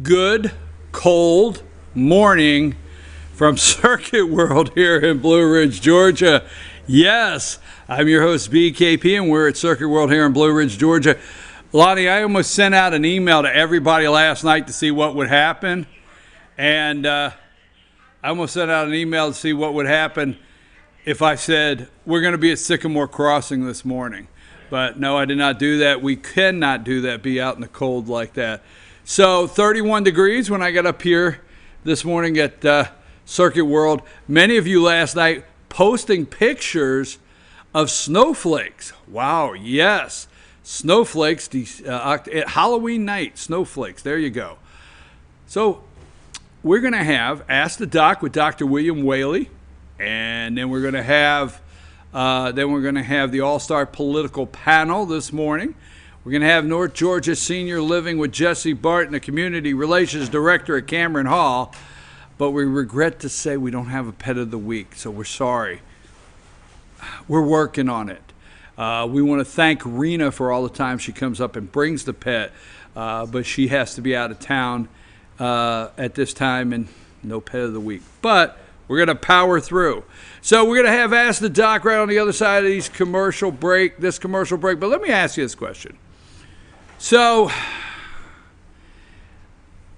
good, cold morning from Circuit World here in Blue Ridge, Georgia. Yes, I'm your host, BKP, and we're at Circuit World here in Blue Ridge, Georgia. Lonnie, I almost sent out an email to everybody last night to see what would happen. And I almost sent out an email to see what would happen if I said, we're going to be at Sycamore Crossing this morning. But no, I did not do that. We cannot do that, be out in the cold like that. So 31 degrees when I got up here this morning at Circuit World. Many of you last night posting pictures of snowflakes. Wow, yes. Snowflakes, at Halloween night, snowflakes. There you go. So we're going to have Ask the Doc with Dr. William Whaley. And then we're going to have the All-Star Political Panel this morning. We're going to have North Georgia Senior Living with Jesse Barton, the Community Relations Director at Cameron Hall. But we regret to say we don't have a Pet of the Week, so we're sorry. We're working on it. We want to thank Rena for all the time she comes up and brings the pet, but she has to be out of town at this time, and no Pet of the Week. But we're going to power through. So we're going to have Ask the Doc right on the other side of this commercial break. But let me ask you this question. So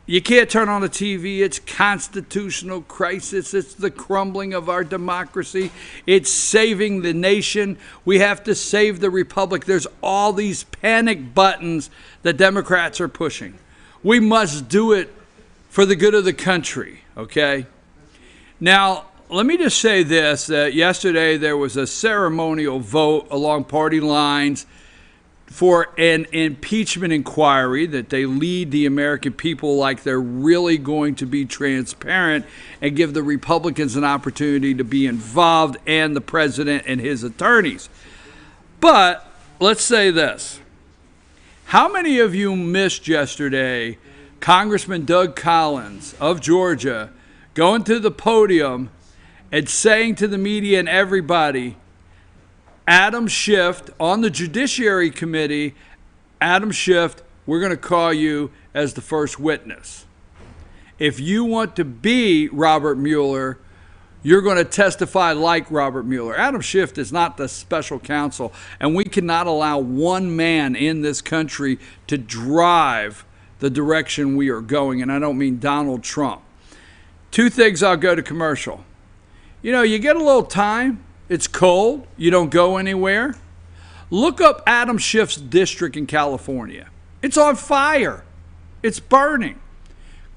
you can't turn on the TV. It's constitutional crisis. It's the crumbling of our democracy. It's saving the nation. We have to save the republic. There's all these panic buttons that Democrats are pushing. We must do it for the good of the country, okay? Now, let me just say this, that yesterday there was a ceremonial vote along party lines for an impeachment inquiry, that they lead the American people like they're really going to be transparent and give the Republicans an opportunity to be involved, and the president and his attorneys. But let's say this. How many of you missed yesterday Congressman Doug Collins of Georgia going to the podium and saying to the media and everybody, Adam Schiff on the Judiciary Committee, Adam Schiff, we're going to call you as the first witness. If you want to be Robert Mueller, you're going to testify like Robert Mueller. Adam Schiff is not the special counsel, and we cannot allow one man in this country to drive the direction we are going, and I don't mean Donald Trump. Two things, I'll go to commercial. You know, you get a little time. It's cold. You don't go anywhere. Look up Adam Schiff's district in California. It's on fire. It's burning.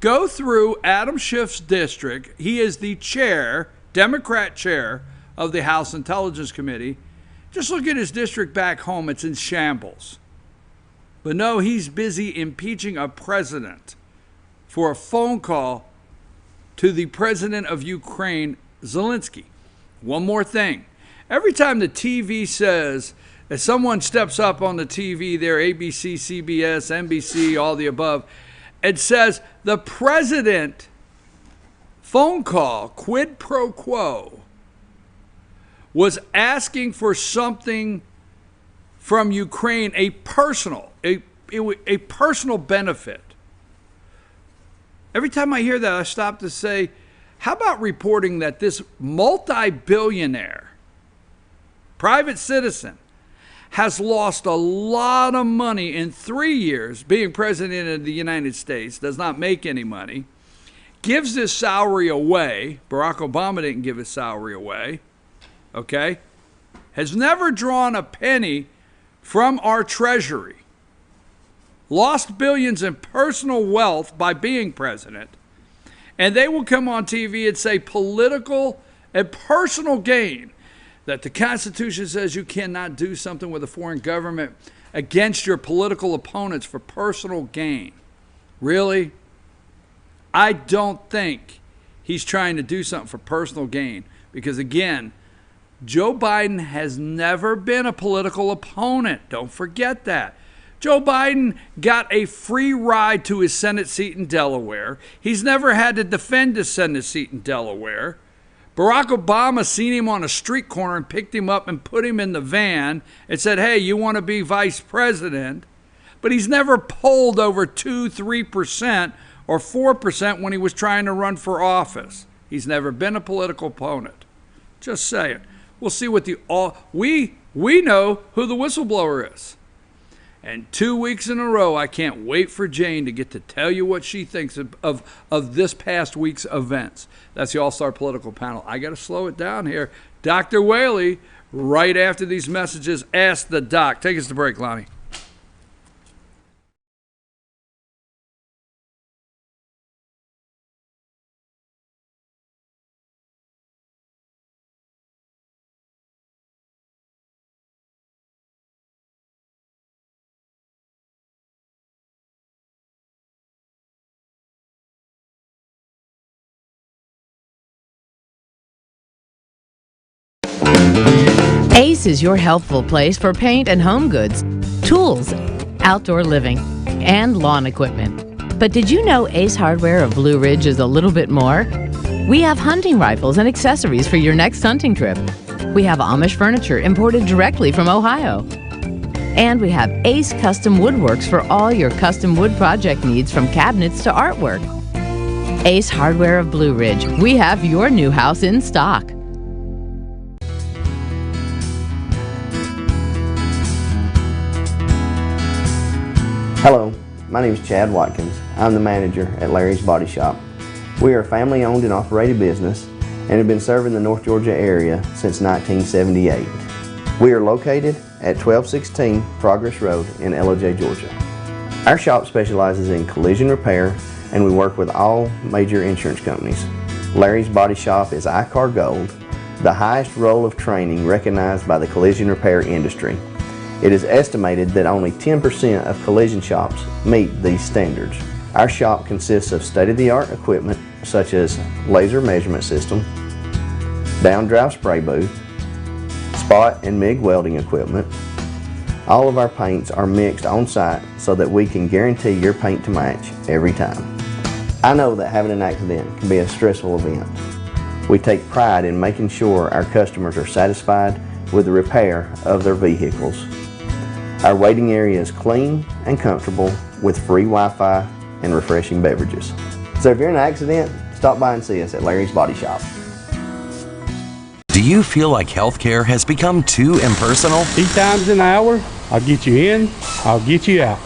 Go through Adam Schiff's district. He is the chair, Democrat chair of the House Intelligence Committee. Just look at his district back home. It's in shambles. But no, he's busy impeaching a president for a phone call to the president of Ukraine, Zelensky. One more thing. Every time the TV says, if someone steps up on the TV there, ABC, CBS, NBC, all the above, it says the president phone call, quid pro quo, was asking for something from Ukraine, a personal benefit. Every time I hear that, I stop to say, how about reporting that this multi-billionaire private citizen has lost a lot of money in 3 years being president of the United States, does not make any money, gives his salary away. Barack Obama didn't give his salary away, okay? Has never drawn a penny from our treasury, lost billions in personal wealth by being president, and they will come on TV and say political and personal gain, that the Constitution says you cannot do something with a foreign government against your political opponents for personal gain. Really? I don't think he's trying to do something for personal gain, because again, Joe Biden has never been a political opponent. Don't forget that. Joe Biden got a free ride to his Senate seat in Delaware. He's never had to defend his Senate seat in Delaware. Barack Obama seen him on a street corner and picked him up and put him in the van and said, hey, you want to be vice president? But he's never polled over 2-3% or 4% when he was trying to run for office. He's never been a political opponent. Just saying. We'll see what we know who the whistleblower is. And 2 weeks in a row, I can't wait for Jane to get to tell you what she thinks of this past week's events. That's the All-Star Political Panel. I got to slow it down here. Dr. Whaley, right after these messages, Ask the Doc. Take us to break, Lonnie. Ace is your healthful place for paint and home goods, tools, outdoor living, and lawn equipment. But did you know Ace Hardware of Blue Ridge is a little bit more? We have hunting rifles and accessories for your next hunting trip. We have Amish furniture imported directly from Ohio. And we have Ace Custom Woodworks for all your custom wood project needs, from cabinets to artwork. Ace Hardware of Blue Ridge. We have your new house in stock. Hello, my name is Chad Watkins. I'm the manager at Larry's Body Shop. We are a family-owned and operated business and have been serving the North Georgia area since 1978. We are located at 1216 Progress Road in LOJ, Georgia. Our shop specializes in collision repair, and we work with all major insurance companies. Larry's Body Shop is ICAR Gold, the highest role of training recognized by the collision repair industry. It is estimated that only 10% of collision shops meet these standards. Our shop consists of state-of-the-art equipment such as laser measurement system, down-drive spray booth, spot and MIG welding equipment. All of our paints are mixed on site so that we can guarantee your paint to match every time. I know that having an accident can be a stressful event. We take pride in making sure our customers are satisfied with the repair of their vehicles. Our waiting area is clean and comfortable with free Wi-Fi and refreshing beverages. So if you're in an accident, stop by and see us at Larry's Body Shop. Do you feel like healthcare has become too impersonal? 8 times an hour, I'll get you in, I'll get you out.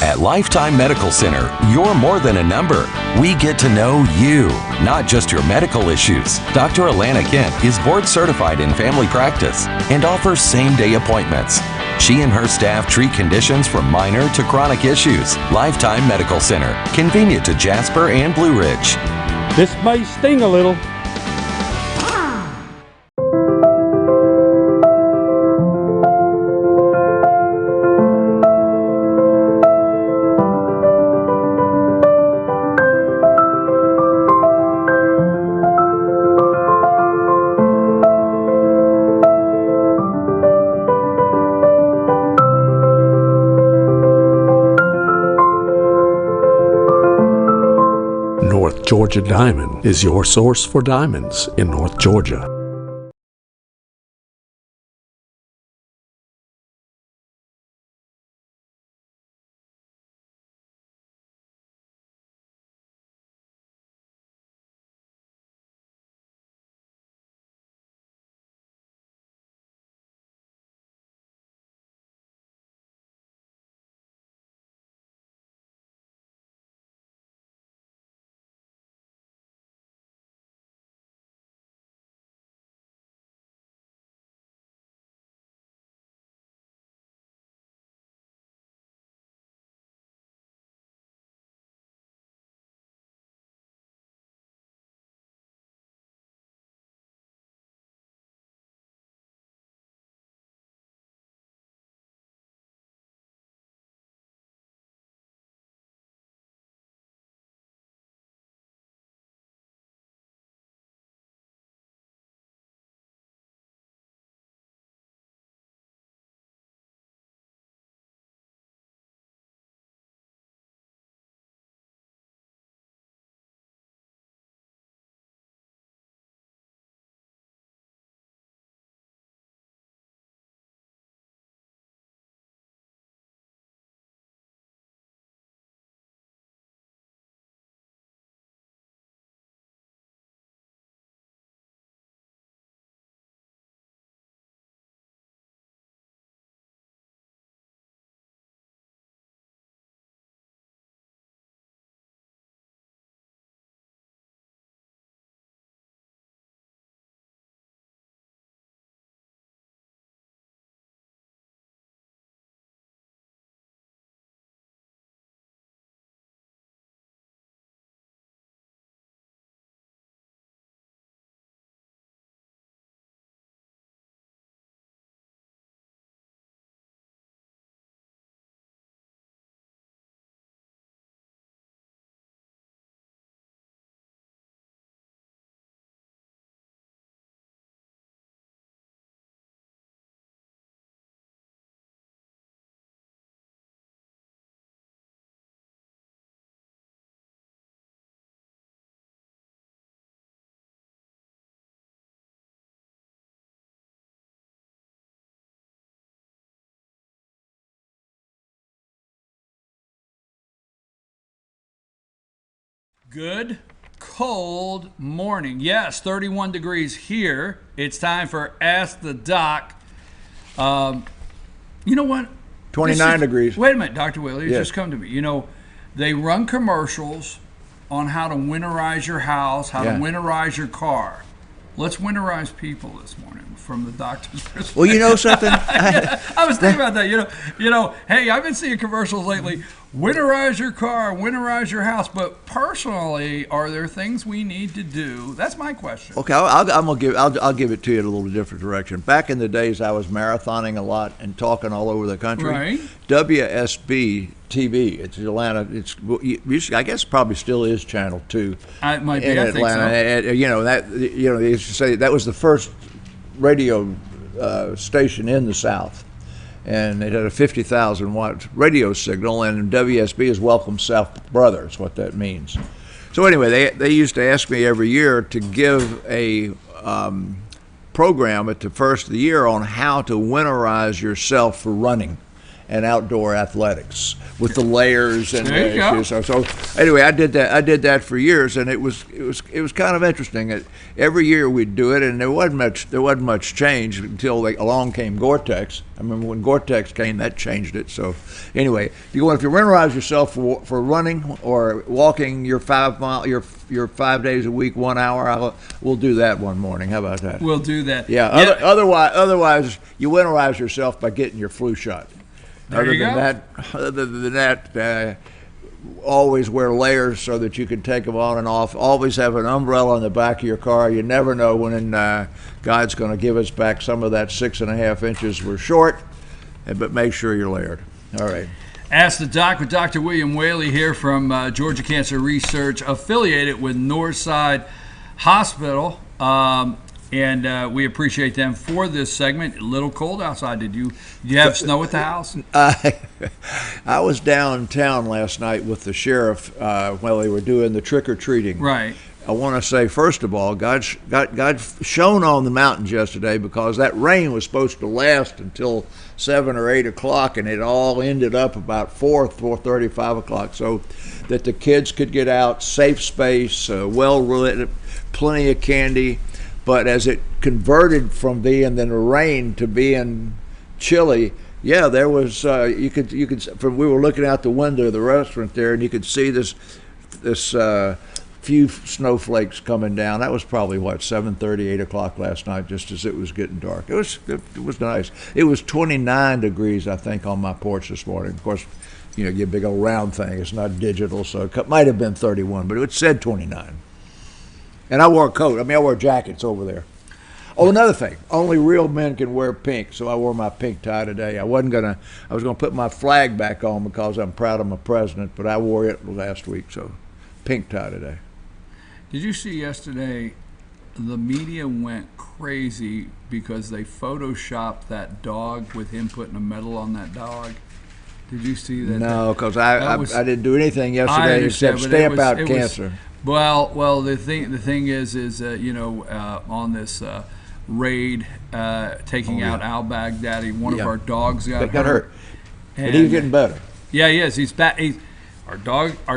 At Lifetime Medical Center, you're more than a number. We get to know you, not just your medical issues. Dr. Alana Kent is board certified in family practice and offers same-day appointments. She and her staff treat conditions from minor to chronic issues. Lifetime Medical Center, convenient to Jasper and Blue Ridge. This may sting a little. North Georgia Diamond is your source for diamonds in North Georgia. Good cold morning. Yes, 31 degrees here. It's time for Ask the Doc. You know what? 29 degrees. Wait a minute, Dr. Whaley, Yes. just come to me. You know, they run commercials on how to winterize your house, how to Yeah. winterize your car. Let's winterize people this morning from the doctor's perspective. Well, you know something? I was thinking about that. You know. Hey, I've been seeing commercials lately. Winterize your car, winterize your house. But personally, are there things we need to do? That's my question. Okay, I'll give it to you in a little different direction. Back in the days, I was marathoning a lot and talking all over the country. Right. WSB TV. It's Atlanta. I guess probably still is Channel 2 It might be. in I think Atlanta. so. And, they used to say that was the first radio station in the South. And it had a 50,000 watt radio signal, and WSB is Welcome South Brother, is what that means. So anyway, they used to ask me every year to give a program at the first of the year on how to winterize yourself for running and outdoor athletics with the layers and There you go. so anyway, I did that for years, and it was kind of interesting. Every year we'd do it, and there wasn't much change until along came Gore-Tex. I remember when Gore-Tex came, that changed it. So anyway, if you winterize yourself for running or walking your 5 days a week, 1 hour, we'll do that one morning. How about that? We'll do that. Yeah. Otherwise, you winterize yourself by getting your flu shot. Other than that, always wear layers so that you can take them on and off. Always have an umbrella on the back of your car. You never know when God's going to give us back some of that 6.5 inches we're short, but make sure you're layered. All right. Ask the Doc with Dr. William Whaley here from Georgia Cancer Research, affiliated with Northside Hospital. And we appreciate them for this segment. A little cold outside. Did you have snow at the house? I was downtown last night with the sheriff while they were doing the trick-or-treating. Right. I want to say, first of all, God shone on the mountains yesterday because that rain was supposed to last until 7 or 8 o'clock, and it all ended up about 4:30, 5 o'clock, so that the kids could get out, safe space, well-lit, plenty of candy. But as it converted from being the rain to being chilly, yeah, there was you could we were looking out the window of the restaurant there, and you could see this few snowflakes coming down. That was probably 7:30, 8 o'clock last night, just as it was getting dark. It was nice. It was 29 degrees, I think, on my porch this morning. Of course, you get a big old round thing. It's not digital, so it might have been 31, but it said 29. And I wore a coat. I wore jackets over there. Oh, another thing. Only real men can wear pink, so I wore my pink tie today. I was gonna put my flag back on because I'm proud of my president, but I wore it last week, so pink tie today. Did you see yesterday the media went crazy because they photoshopped that dog with him putting a medal on that dog? Did you see that? No, because I didn't do anything yesterday except but stamp out cancer. Well, the thing is on this raid taking out al-Baghdadi, one of our dogs got hurt. But he's getting better. Yeah, he is. He's back. Our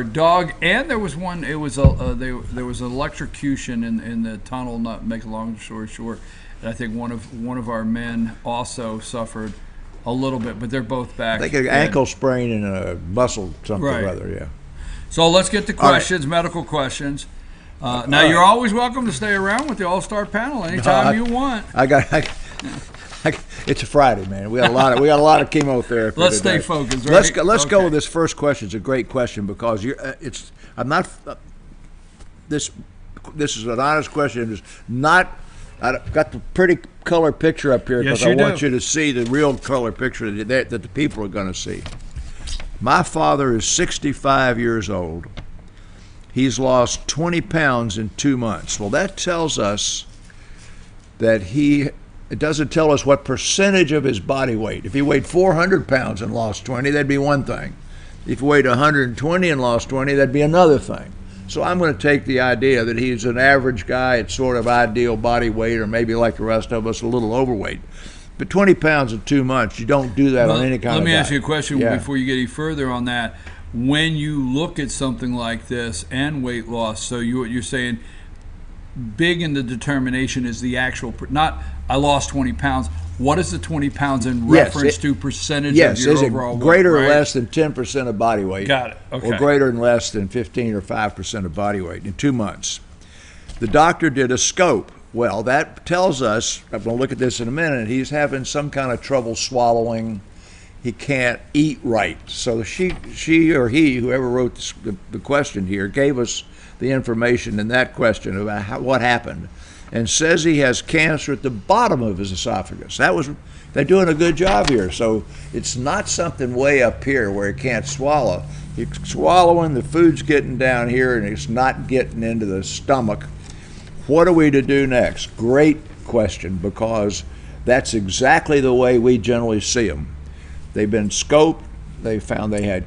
dog, and there was one. It was there was an electrocution in the tunnel. Not make a long story short, and I think one of our men also suffered a little bit, but they're both back. I think an ankle sprain and a muscle something or other. Yeah. So let's get to questions, medical questions. Now you're always welcome to stay around with the All-Star panel anytime you want. It's a Friday, man. We got a lot of chemotherapy. Let's today. stay focused. Right? Let's go with this first question. It's a great question because this is an honest question. It's not. I've got the pretty color picture up here because I want you to see the real color picture that the people are going to see. My father is 65 years old. He's lost 20 pounds in 2 months. Well, that tells us that it doesn't tell us what percentage of his body weight. If he weighed 400 pounds and lost 20, that'd be one thing. If he weighed 120 and lost 20, that'd be another thing. So I'm going to take the idea that he's an average guy at sort of ideal body weight, or maybe like the rest of us, a little overweight. But 20 pounds in 2 months, you don't do that on any kind of diet. Let me ask you a question before you get any further on that. when you look at something like this and weight loss, so you're saying big in the determination is the actual, not I lost 20 pounds. What is the 20 pounds in reference to percentage of your is overall it greater weight, or right? less than 10% of body weight? Got it. Okay. Or greater than less than 15 or 5% of body weight in 2 months. The doctor did a scope. Well, that tells us, I'm going to look at this in a minute, he's having some kind of trouble swallowing. He can't eat right. So she or he, whoever wrote the question here, gave us the information in that question about what happened, and says he has cancer at the bottom of his esophagus. They're doing a good job here. So it's not something way up here where he can't swallow. He's swallowing, the food's getting down here, and it's not getting into the stomach. What are we to do next? Great question, because that's exactly the way we generally see them. They've been scoped, they found they had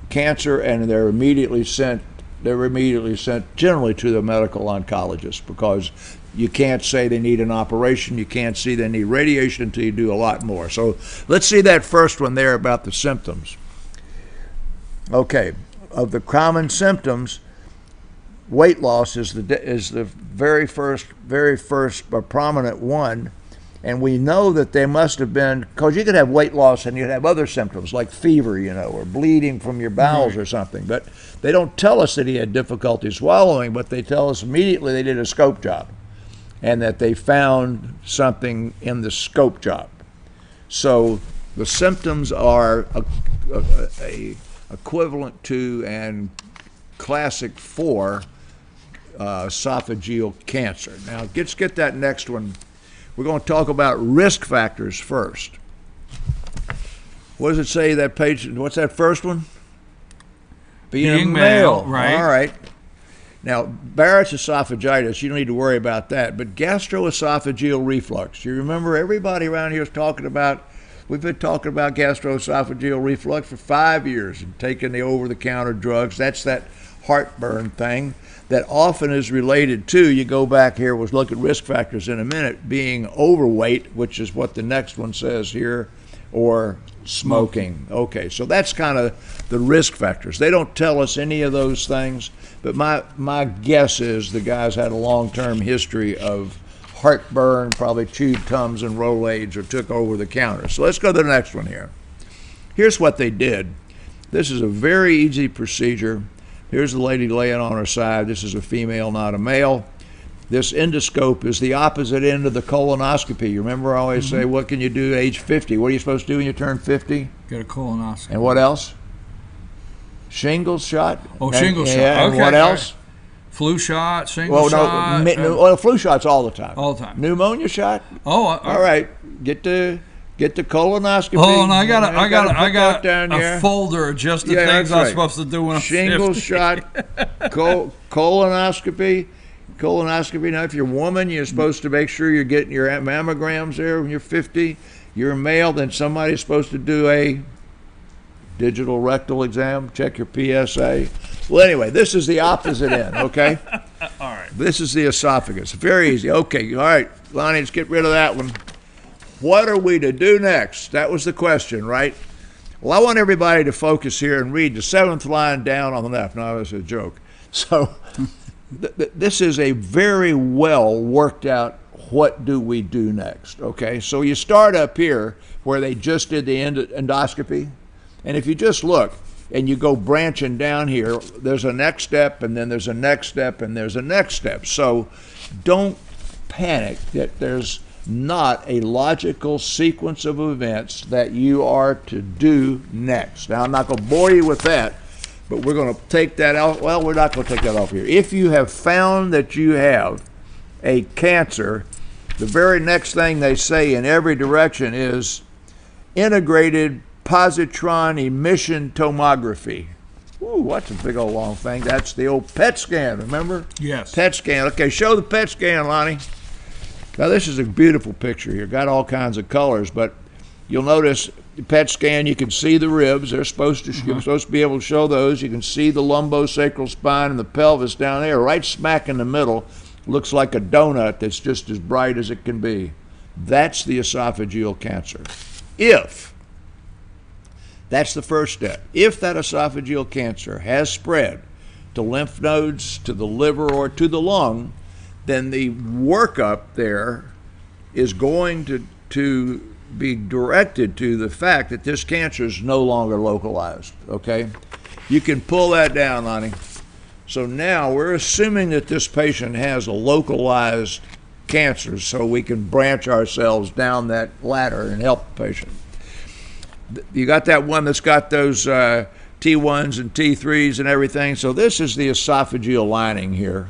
cancer, and they're immediately sent generally to the medical oncologist, because you can't say they need an operation, you can't see they need radiation until you do a lot more. So let's see that first one there about the symptoms. Okay, of the common symptoms, weight loss is the very first prominent one. And we know that they must have been, because you could have weight loss and you'd have other symptoms like fever, or bleeding from your bowels or something. But they don't tell us that he had difficulty swallowing, but they tell us immediately they did a scope job and that they found something in the scope job. So the symptoms are a equivalent to and classic for esophageal cancer. Now let's get that next one. We're going to talk about risk factors first. What does it say, that page? What's that first one? Being male. Right. All right. Now, Barrett's esophagitis, you don't need to worry about that, but gastroesophageal reflux. You remember everybody around here is talking about, we've been talking about gastroesophageal reflux for 5 years and taking the over-the-counter drugs. That's that heartburn thing that often is related to, you go back here, we'll look at risk factors in a minute, being overweight, which is what the next one says here, or smoking. Okay, so that's kind of the risk factors. They don't tell us any of those things, but my guess is the guy's had a long-term history of heartburn, probably chewed Tums and Rolaids, or took over the counter. So let's go to the next one here. Here's what they did. This is a very easy procedure. Here's the lady laying on her side. This is a female, not a male. This endoscope is the opposite end of the colonoscopy. You remember I always say, what can you do at age 50? What are you supposed to do when you turn 50? Get a colonoscopy. And what else? Shingles shot? Oh, shingles shot. And Okay. what else? Flu shot, shingles shot. Well, flu shots all the time. All the time. Pneumonia shot? Oh, all right. Get the colonoscopy. Oh, and I got down a here. folder of just the Yeah, things that's I'm right. supposed to do when I'm Shingles 50. shot, colonoscopy. Now, if you're a woman, you're supposed to make sure you're getting your mammograms there when you're 50. You're a male, then somebody's supposed to do a digital rectal exam, check your PSA. Well, anyway, this is the opposite end, okay? All right. This is the esophagus. Very easy. Okay, all right, Lonnie, let's get rid of that one. What are we to do next? That was the question, right? Well, I want everybody to focus here and read the 7th line down on the left. No, that's a joke. So this is a very well worked out, what do we do next, okay? So you start up here where they just did the endoscopy, and if you just look and you go branching down here, there's a next step, and then there's a next step, and there's a next step. So don't panic that there's not a logical sequence of events that you are to do next. Now, I'm not going to bore you with that, but we're going to take that out. Well, we're not going to take that off here. If you have found that you have a cancer, the very next thing they say in every direction is integrated positron emission tomography. Ooh, what's a big old long thing? That's the old PET scan, remember? Yes. PET scan. Okay, show the PET scan, Lonnie. Now, this is a beautiful picture here. Got all kinds of colors, but you'll notice the PET scan, you can see the ribs. They're supposed to, you're supposed to be able to show those. You can see the lumbosacral spine and the pelvis down there, right smack in the middle. Looks like a donut that's just as bright as it can be. That's the esophageal cancer. If That's the first step. If that esophageal cancer has spread to lymph nodes, to the liver, or to the lung, then the workup there is going to be directed to the fact that this cancer is no longer localized, okay? You can pull that down, Lonnie. So now we're assuming that this patient has a localized cancer, so we can branch ourselves down that ladder and help the patient. You got that one that's got those T1s and T3s and everything. So this is the esophageal lining here.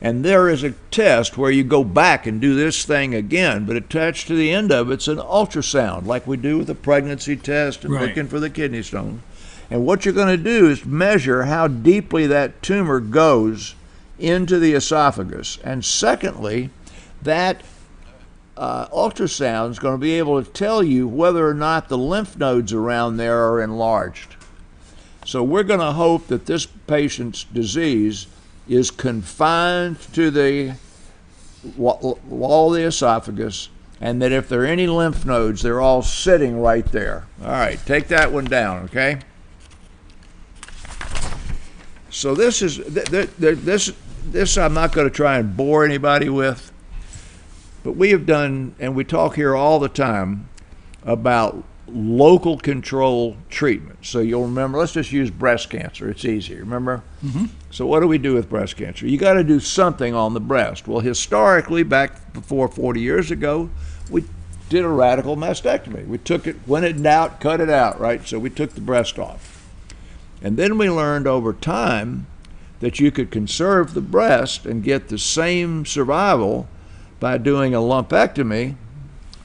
And there is a test where you go back and do this thing again, but attached to the end of it's an ultrasound, like we do with a pregnancy test and looking for the kidney stone. And what you're going to do is measure how deeply that tumor goes into the esophagus. And secondly, that ultrasound is going to be able to tell you whether or not the lymph nodes around there are enlarged. So we're going to hope that this patient's disease is confined to the wall of the esophagus, and that if there are any lymph nodes, they're all sitting right there. All right, take that one down, okay? So this is this I'm not going to try and bore anybody with, but we have done, and we talk here all the time about local control treatment. So you'll remember, let's just use breast cancer. It's easy, remember? Mm-hmm. So what do we do with breast cancer? You got to do something on the breast. Well, historically, back before 40 years ago, we did a radical mastectomy. We took it, when in doubt, cut it out, right? So we took the breast off. And then we learned over time that you could conserve the breast and get the same survival by doing a lumpectomy,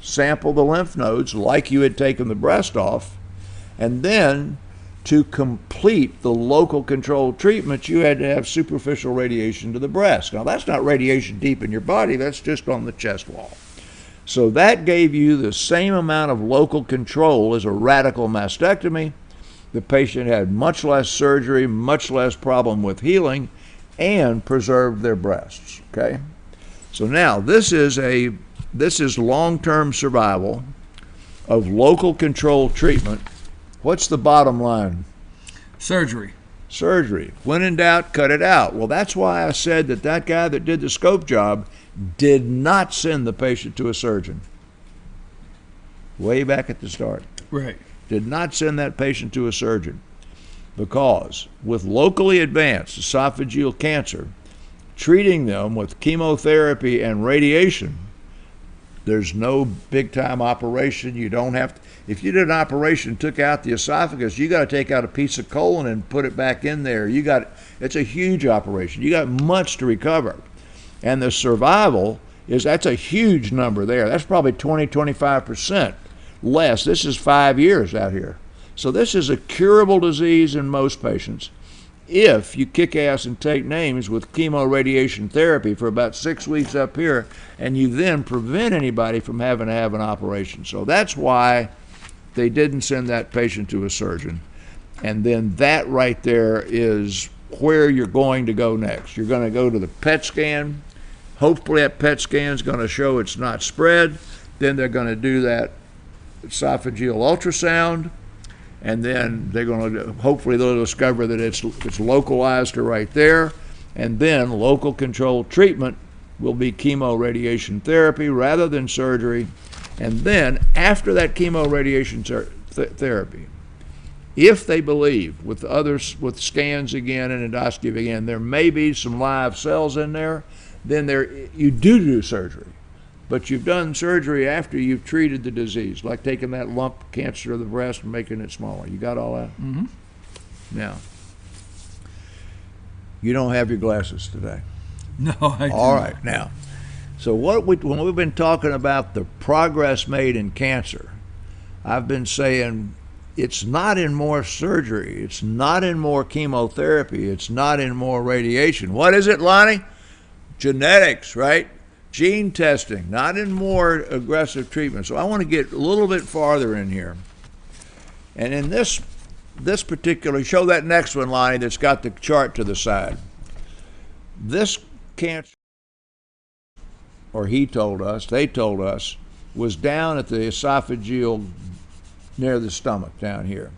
sample the lymph nodes like you had taken the breast off, and then to complete the local control treatment, you had to have superficial radiation to the breast. Now, that's not radiation deep in your body, that's just on the chest wall. So that gave you the same amount of local control as a radical mastectomy. The patient had much less surgery, much less problem with healing, and preserved their breasts, okay? So now, this is long-term survival of local control treatment. What's the bottom line? Surgery. Surgery. When in doubt, cut it out. Well, that's why I said that guy that did the scope job did not send the patient to a surgeon. Way back at the start. Right. Did not send that patient to a surgeon, because with locally advanced esophageal cancer, treating them with chemotherapy and radiation, there's no big-time operation. You don't have to, if you did an operation, took out the esophagus, you got to take out a piece of colon and put it back in there. It's a huge operation. You got much to recover. And the survival that's a huge number there. That's probably 20-25% less. This is 5 years out here. So this is a curable disease in most patients if you kick ass and take names with chemoradiation therapy for about 6 weeks up here, and you then prevent anybody from having to have an operation. So that's why they didn't send that patient to a surgeon. And then that right there is where you're going to go next. You're going to go to the PET scan. Hopefully that PET scan is going to show it's not spread. Then they're going to do that esophageal ultrasound, and then they're going to, hopefully they'll discover that it's localized to right there, and then local control treatment will be chemoradiation therapy rather than surgery. And then after that chemoradiation therapy, if they believe with others, with scans again and endoscopy again, there may be some live cells in there, then you do surgery. But you've done surgery after you've treated the disease, like taking that lump cancer of the breast and making it smaller. You got all that? Mm-hmm. Now, you don't have your glasses today. No, I don't. All right, now, so when we've been talking about the progress made in cancer, I've been saying it's not in more surgery, it's not in more chemotherapy, it's not in more radiation. What is it, Lonnie? Genetics, right? Gene testing, not in more aggressive treatment. So I want to get a little bit farther in here. And in this particular, show that next one, Lonnie, that's got the chart to the side. This cancer, or they told us, was down at the esophageal near the stomach down here.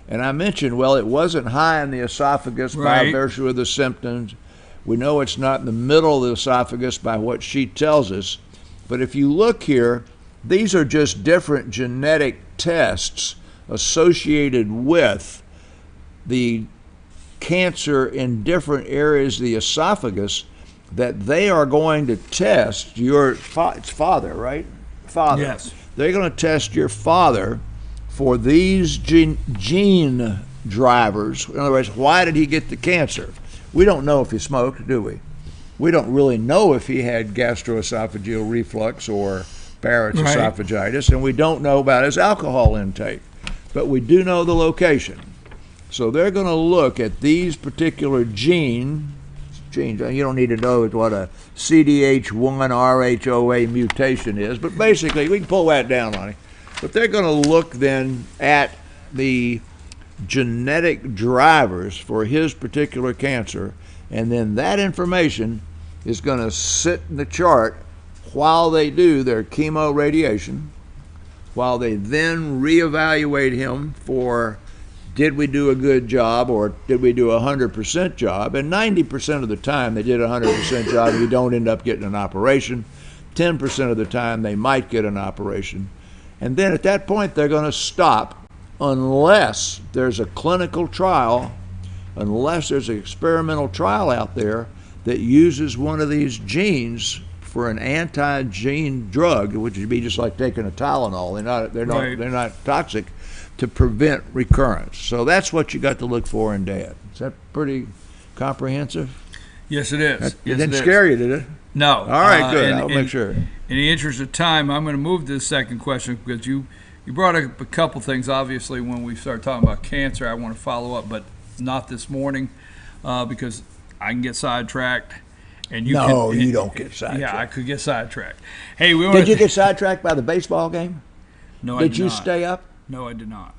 And I mentioned, well, it wasn't high in the esophagus by Right. virtue of the symptoms. We know it's not in the middle of the esophagus by what she tells us. But if you look here, these are just different genetic tests associated with the cancer in different areas of the esophagus that they are going to test your it's father, right? Father. Yes. They're going to test your father for these gene drivers. In other words, why did he get the cancer? We don't know if he smoked, do we? We don't really know if he had gastroesophageal reflux or Barrett's Right. esophagitis, and we don't know about his alcohol intake, but we do know the location. So they're going to look at these particular genes. You don't need to know what a CDH1 RHOA mutation is, but basically we can pull that down on it. But they're going to look then at the genetic drivers for his particular cancer, and then that information is going to sit in the chart while they do their chemo radiation, while they then reevaluate him for did we do a good job or did we do a 100% job? And 90% of the time they did a 100% job, you don't end up getting an operation. 10% of the time they might get an operation. And then at that point they're going to stop unless there's a clinical trial, unless there's an experimental trial out there that uses one of these genes for an anti-gene drug, which would be just like taking a Tylenol. Right. They're not toxic, to prevent recurrence. So that's what you got to look for in Dad. Is that pretty comprehensive? Yes, it is. It Yes, didn't it is. scare you, did it? No. All right, good. I'll make sure. In the interest of time, I'm going to move to the second question because you brought up a couple things. Obviously, when we start talking about cancer, I want to follow up, but not this morning because I can get sidetracked. And you don't get sidetracked. Yeah, I could get sidetracked. Hey, Did you get sidetracked by the baseball game? No, I did Did you not. stay up? No, I did not.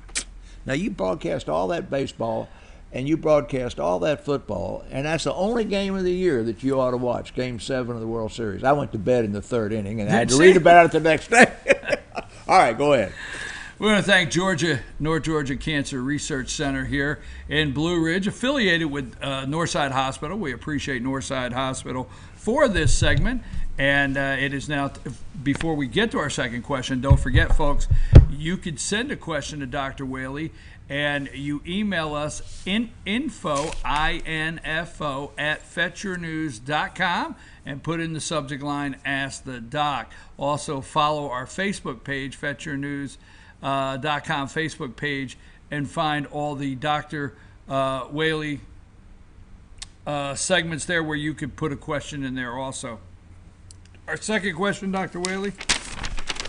Now, you broadcast all that baseball and you broadcast all that football, and that's the only game of the year that you ought to watch, Game 7 of the World Series. I went to bed in the third inning, and I had to read about it the next day. All right, go ahead. We want to thank North Georgia Cancer Research Center here in Blue Ridge, affiliated with Northside Hospital. We appreciate Northside Hospital for this segment. And it is now, before we get to our second question, don't forget, folks, you could send a question to Dr. Whaley, and you email us info @fetchernews.com and put in the subject line, Ask the Doc. Also, follow our Facebook page, fetchernews.com Facebook page, and find all the Dr. Whaley segments there where you could put a question in there also. Our second question, Dr. Whaley?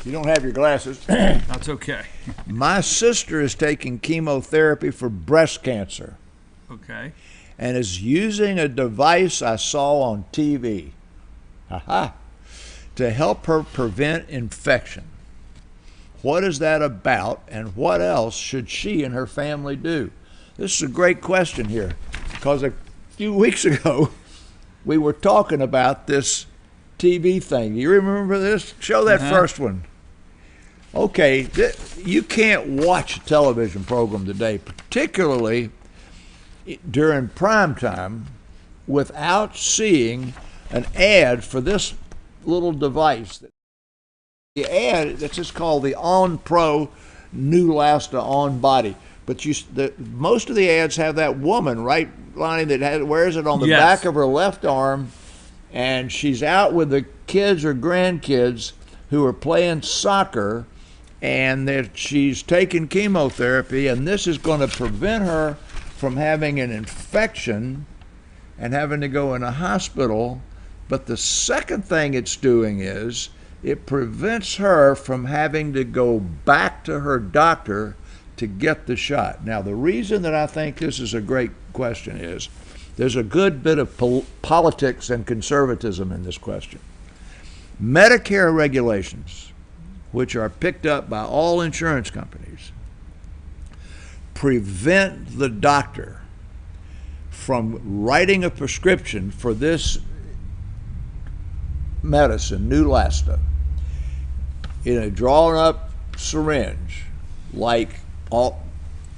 You don't have your glasses. That's okay. My sister is taking chemotherapy for breast cancer Okay. and is using a device I saw on TV to help her prevent infection. What is that about, and what else should she and her family do? This is a great question here, because a few weeks ago we were talking about this TV thing. You remember this? Show that first one. Okay, you can't watch a television program today, particularly during prime time, without seeing an ad for this little device. The ad, that's just called the On Pro Neulasta On Body. But most of the ads have that woman, right, Lonnie, that wears it on the back of her left arm, and she's out with the kids or grandkids who are playing soccer, and that she's taking chemotherapy, and this is going to prevent her from having an infection and having to go in a hospital. But the second thing it's doing is it prevents her from having to go back to her doctor to get the shot. Now, the reason that I think this is a great question is there's a good bit of politics and conservatism in this question. Medicare regulations, which are picked up by all insurance companies, prevent the doctor from writing a prescription for this medicine, Neulasta, in a drawn up syringe like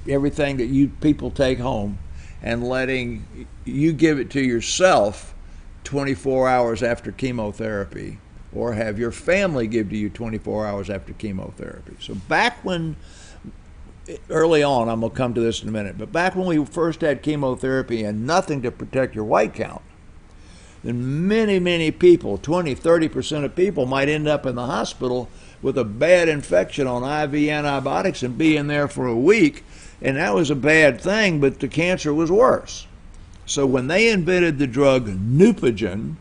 everything that you people take home, and letting you give it to yourself 24 hours after chemotherapy, or have your family give to you 24 hours after chemotherapy. So back when, early on, I'm going to come to this in a minute, but back when we first had chemotherapy and nothing to protect your white count, then many people, 20-30% of people, might end up in the hospital with a bad infection on IV antibiotics and be in there for a week, and that was a bad thing, but the cancer was worse. So when they invented the drug Neupogen,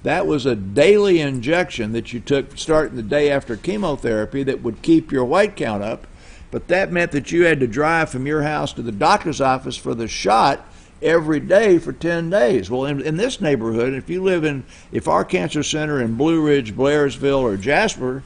that was a daily injection that you took starting the day after chemotherapy that would keep your white count up, but that meant that you had to drive from your house to the doctor's office for the shot every day for 10 days. Well, in this neighborhood, if our cancer center in Blue Ridge, Blairsville, or Jasper,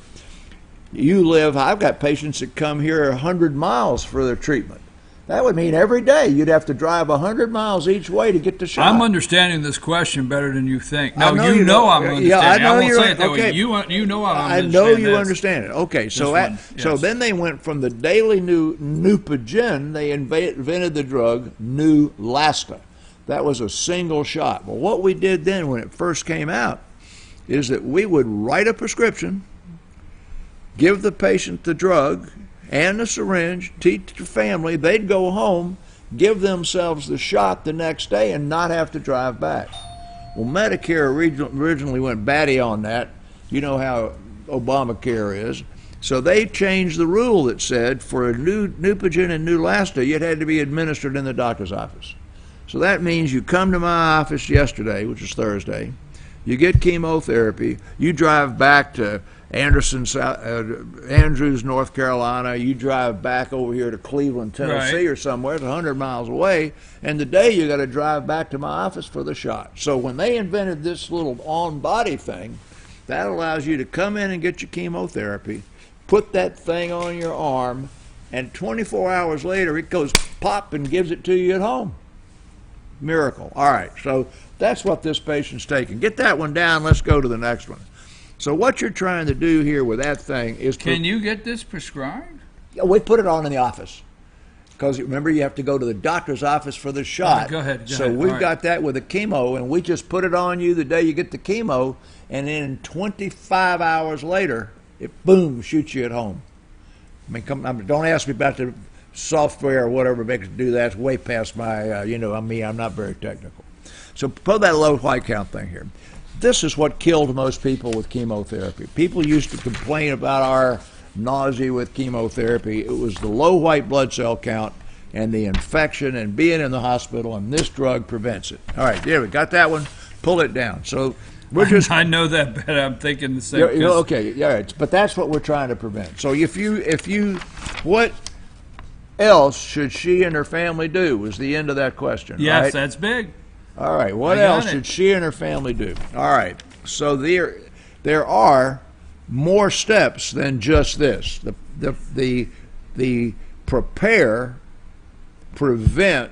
I've got patients that come here 100 miles for their treatment. That would mean every day you'd have to drive 100 miles each way to get the shot. I'm understanding this question better than you think. No, I know you know I'm understanding. Yeah, I know I won't you're say it that okay. way. You know I'm I understanding know you this. understand it. Okay, so Yes. then they went from the daily Neupogen, they invented the drug Neulasta. That was a single shot. Well, what we did then when it first came out is that we would write a prescription, give the patient the drug and the syringe, teach the family, they'd go home, give themselves the shot the next day and not have to drive back. Well, Medicare originally went batty on that. You know how Obamacare is. So they changed the rule that said for a Neupogen and Neulasta, it had to be administered in the doctor's office. So that means you come to my office yesterday, which is Thursday, you get chemotherapy, you drive back to Andrews, North Carolina, you drive back over here to Cleveland, Tennessee, or somewhere, it's 100 miles away, and today you got to drive back to my office for the shot. So when they invented this little on-body thing, that allows you to come in and get your chemotherapy, put that thing on your arm, and 24 hours later it goes pop and gives it to you at home. Miracle. All right, so that's what this patient's taking. Get that one down. Let's go to the next one. So what you're trying to do here with that thing is... Can you get this prescribed? We put it on in the office. Because remember, you have to go to the doctor's office for the shot. Go ahead. So we've got that with the chemo, and we just put it on you the day you get the chemo, and then 25 hours later, it boom, shoots you at home. I mean, don't ask me about the software or whatever makes it do that. It's way past my, I'm not very technical. So put that low white count thing here. This is what killed most people with chemotherapy. People used to complain about our nausea with chemotherapy. It was the low white blood cell count and the infection and being in the hospital, and this drug prevents it. All right, there we got that one. Pull it down. So we're just... I know that, but I'm thinking the same. Okay, yeah, but that's what we're trying to prevent. So what else should she and her family do was the end of that question, yes, right? That's big. All right, what else should she and her family do? All right, so there are more steps than just this. The prepare, prevent,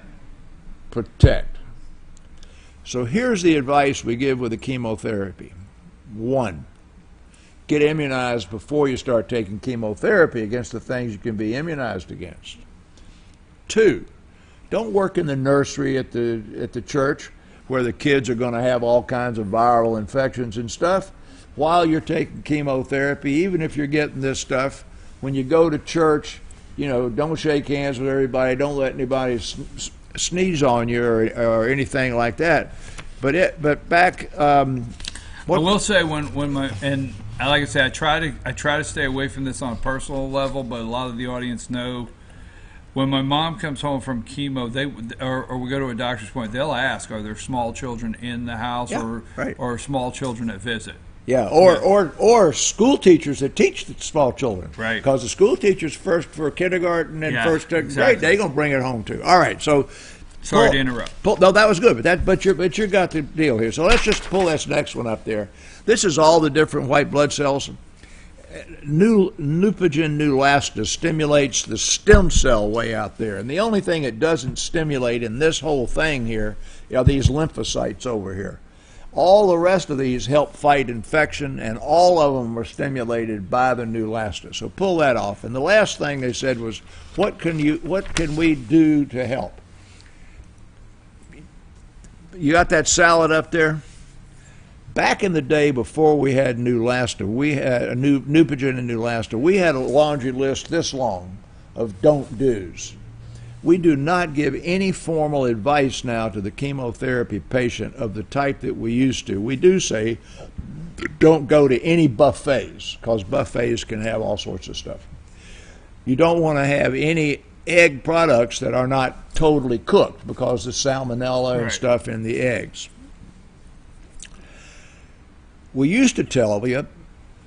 protect. So here's the advice we give with the chemotherapy. 1, get immunized before you start taking chemotherapy against the things you can be immunized against. 2, don't work in the nursery at the church where the kids are going to have all kinds of viral infections and stuff while you're taking chemotherapy. Even if you're getting this stuff, when you go to church, don't shake hands with everybody. Don't let anybody sneeze on you or anything like that. But back. I will say like I said, I try to stay away from this on a personal level, but a lot of the audience know. When my mom comes home from chemo, or we go to a doctor's appointment, they'll ask, are there small children in the house or small children that visit? Yeah, or school teachers that teach the small children. Right. Because the school teachers first for kindergarten and first grade, they're going to bring it home too. All right, so sorry to interrupt. No, that was good, but you got the deal here. So let's just pull this next one up there. This is all the different white blood cells. Neupogen Neulasta stimulates the stem cell way out there, and the only thing it doesn't stimulate in this whole thing here are these lymphocytes over here. All the rest of these help fight infection, and all of them are stimulated by the Neulasta. So pull that off. And the last thing they said was, what can we do to help? You got that salad up there? Back in the day before we had Neulasta, we had Neupogen and Neulasta, we had a laundry list this long of don't do's. We do not give any formal advice now to the chemotherapy patient of the type that we used to. We do say don't go to any buffets, because buffets can have all sorts of stuff. You don't want to have any egg products that are not totally cooked, because of salmonella and stuff in the eggs. We used to tell you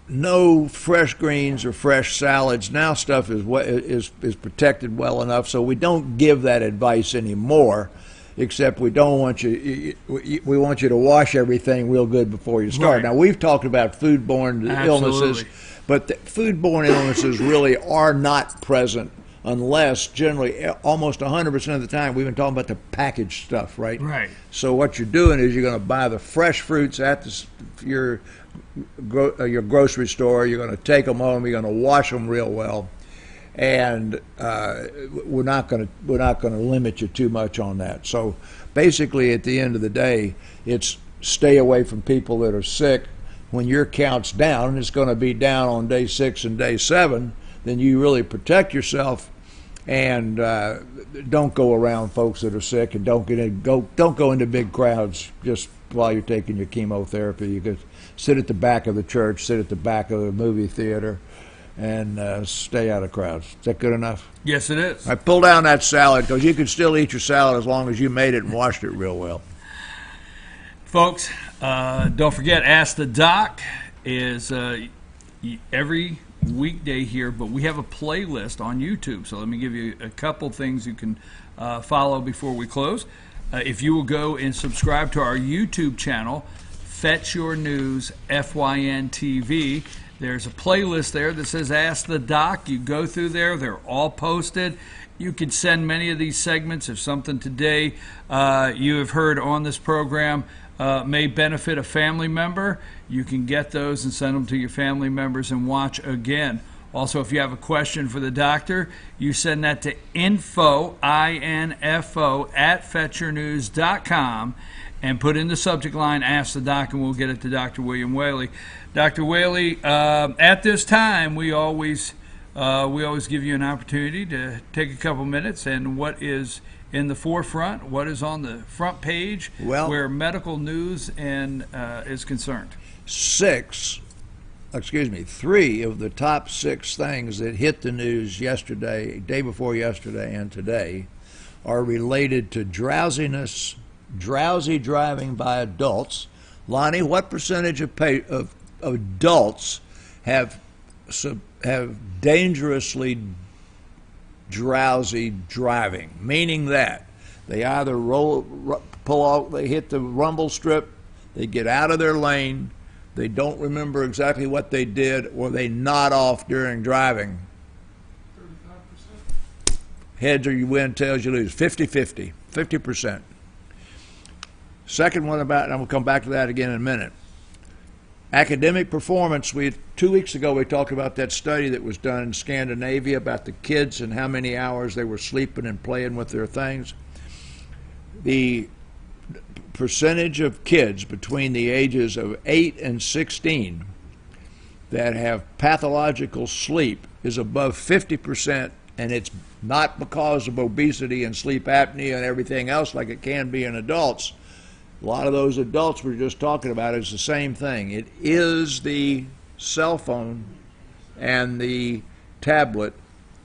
no fresh greens or fresh salads. Now stuff is protected well enough, so we don't give that advice anymore. Except we don't want we want you to wash everything real good before you start. Now we've talked about foodborne illnesses, but foodborne illnesses really are not present unless generally almost 100% of the time we've been talking about the packaged stuff, right? Right. So what you're doing is you're going to buy the fresh fruits at your grocery store. You're going to take them home. You're going to wash them real well, and we're not going to limit you too much on that. So basically, at the end of the day, it's stay away from people that are sick. When your count's down, and it's going to be down on day 6 and day 7, then you really protect yourself, and don't go around folks that are sick, and don't go into big crowds just while you're taking your chemotherapy. You could sit at the back of the church, sit at the back of the movie theater, and stay out of crowds. Is that good enough? Yes, it is. I pull down that salad, because you can still eat your salad as long as you made it and washed it real well. Folks, don't forget, Ask the Doc is every weekday here, but we have a playlist on YouTube. So let me give you a couple things you can follow before we close. If you will go and subscribe to our YouTube channel, Fetch Your News FYN TV, there's a playlist there that says Ask the Doc. You go through there, they're all posted. You can send many of these segments if something today you have heard on this program may benefit a family member. You can get those and send them to your family members and watch again. Also, if you have a question for the doctor, you send that to info, I-N-F-O, @fetchyournews.com, and put in the subject line, Ask the Doc, and we'll get it to Dr. William Whaley. Dr. Whaley, at this time, we always give you an opportunity to take a couple minutes, and what is in the forefront, what is on the front page where medical news and is concerned? 3 of the top 6 things that hit the news yesterday, day before yesterday, and today are related to drowsiness, drowsy driving by adults. Lonnie, what percentage of adults have dangerously drowsy driving? Meaning that they either pull off, they hit the rumble strip, they get out of their lane, they don't remember exactly what they did, or they nod off during driving. 35%. Heads or you win, tails you lose. 50-50, 50%. Second one and we'll come back to that again in a minute. Academic performance. 2 weeks ago we talked about that study that was done in Scandinavia about the kids and how many hours they were sleeping and playing with their things. The percentage of kids between the ages of 8 and 16 that have pathological sleep is above 50%, and it's not because of obesity and sleep apnea and everything else like it can be in adults. A lot of those adults we were just talking about is the same thing. It is the cell phone and the tablet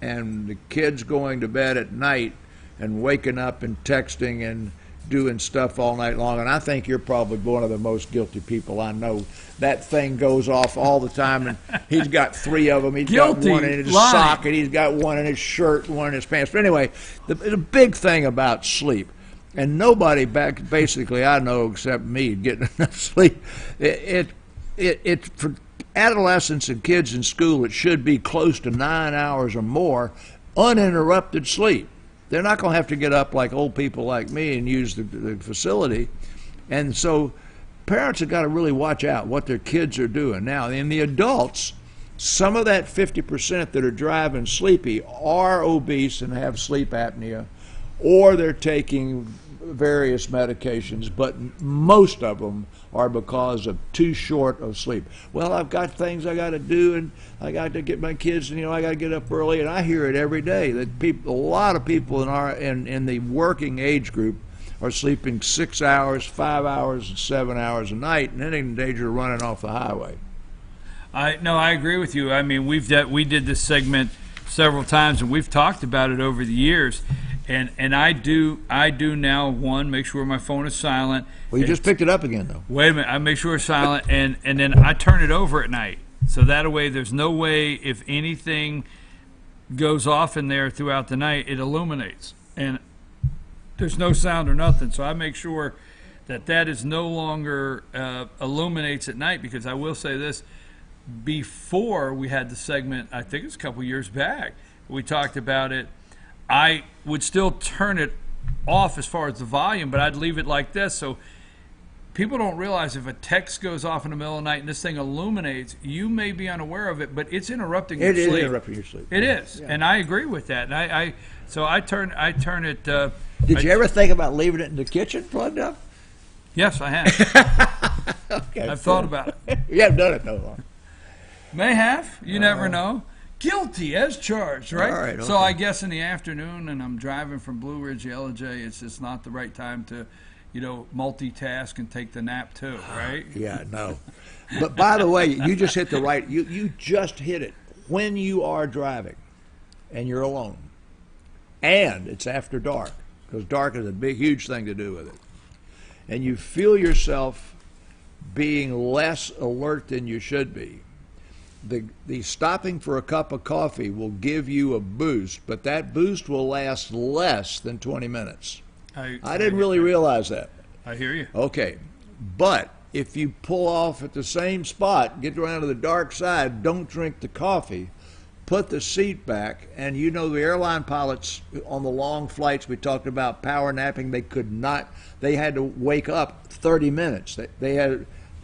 and the kids going to bed at night and waking up and texting and doing stuff all night long. And I think you're probably one of the most guilty people I know. That thing goes off all the time, and he's got 3 of them. He's got one in his sock, and he's got one in his shirt, one in his pants. But anyway, the big thing about sleep, and nobody basically I know except me getting enough sleep. It for adolescents and kids in school, it should be close to 9 hours or more uninterrupted sleep. They're not going to have to get up like old people like me and use the facility. And so parents have got to really watch out what their kids are doing. Now, in the adults, some of that 50% that are driving sleepy are obese and have sleep apnea, or they're taking various medications, but most of them are because of too short of sleep. Well, I've got things I got to do, and I got to get my kids, and I got to get up early, and I hear it every day that a lot of people in the working age group are sleeping 6 hours, 5 hours, and 7 hours a night, and then in danger of running off the highway. I agree with you. I mean, we did this segment several times, and we've talked about it over the years. And I do now, make sure my phone is silent. Well, you just picked it up again, though. Wait a minute, I make sure it's silent, and then I turn it over at night. So that way, there's no way if anything goes off in there throughout the night, it illuminates. And there's no sound or nothing. So I make sure that is no longer illuminates at night, because I will say this, before we had the segment, I think it's a couple years back, we talked about it. I would still turn it off as far as the volume, but I'd leave it like this. So people don't realize if a text goes off in the middle of the night and this thing illuminates, you may be unaware of it, but it's interrupting your sleep. It is interrupting your sleep. It is, and I agree with that. And so I turn it. Did you ever think about leaving it in the kitchen plugged up? Yes, I have. Okay, I've thought about it. You haven't done it no long. May have. You never know. Guilty as charged, right? All right, okay. So I guess in the afternoon, and I'm driving from Blue Ridge to LJ, it's just not the right time to, multitask and take the nap too, right? Yeah, no. But by the way, you just hit the right. You just hit it. When you are driving, and you're alone, and it's after dark, because dark is a big, huge thing to do with it, and you feel yourself being less alert than you should be. The stopping for a cup of coffee will give you a boost, but that boost will last less than 20 minutes. I didn't really realize that. I hear you. Okay, but if you pull off at the same spot, get around to the dark side, don't drink the coffee, put the seat back, and the airline pilots on the long flights, we talked about power napping, they had to wake up 30 minutes.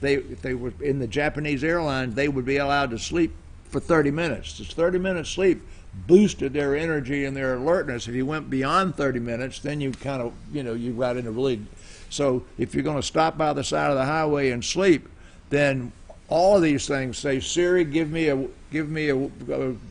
If they were in the Japanese airlines, they would be allowed to sleep for 30 minutes. This 30-minute sleep boosted their energy and their alertness. If you went beyond 30 minutes, then you kind of, you got into really. So if you're going to stop by the side of the highway and sleep, then all of these things say, Siri, give me a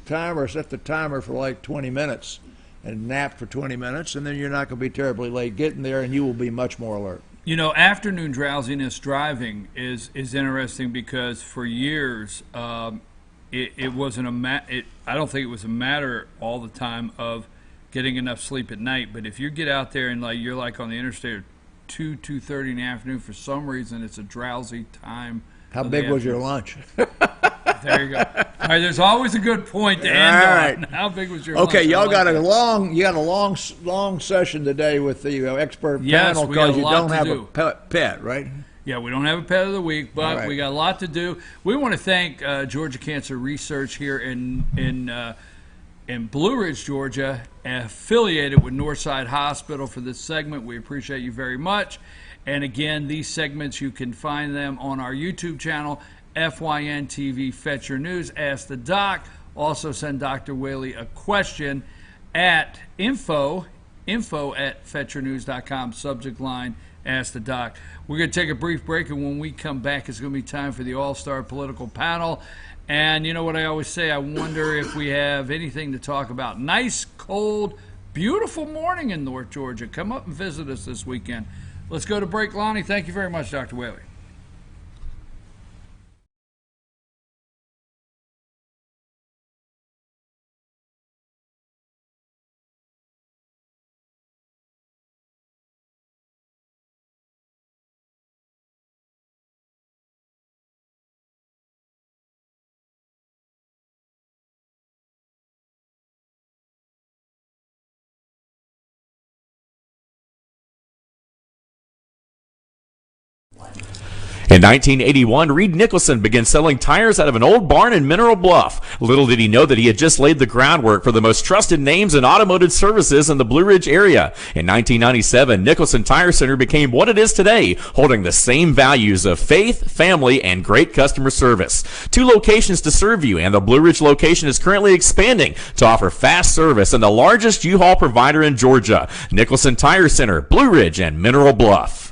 timer, set the timer for like 20 minutes, and nap for 20 minutes, and then you're not going to be terribly late getting there, and you will be much more alert. Afternoon drowsiness driving is interesting, because for years it wasn't I don't think it was a matter all the time of getting enough sleep at night. But if you get out there and you're on the interstate at 2:30 in the afternoon, for some reason it's a drowsy time. How big was your lunch? There you go. All right, there's always a good point to end on. How big was your lunch? Okay, y'all got a long session today with the expert panel, because you don't have a pet, right? Yeah, we don't have a pet of the week, but we got a lot to do. We want to thank Georgia Cancer Research here in Blue Ridge, Georgia, affiliated with Northside Hospital, for this segment. We appreciate you very much. And again, these segments, you can find them on our YouTube channel, FYN TV Fetch Your News, Ask the Doc. Also send Dr. Whaley a question at info@fetchyournews.com, subject line, Ask the Doc. We're going to take a brief break, and when we come back, it's going to be time for the All-Star Political Panel. And you know what I always say, I wonder if we have anything to talk about. Nice, cold, beautiful morning in North Georgia. Come up and visit us this weekend. Let's go to break. Lonnie, thank you very much, Dr. Whaley. In 1981, Reed Nicholson began selling tires out of an old barn in Mineral Bluff. Little did he know that he had just laid the groundwork for the most trusted names in automotive services in the Blue Ridge area. In 1997, Nicholson Tire Center became what it is today, holding the same values of faith, family, and great customer service. 2 locations to serve you, and the Blue Ridge location is currently expanding to offer fast service and the largest U-Haul provider in Georgia. Nicholson Tire Center, Blue Ridge, and Mineral Bluff.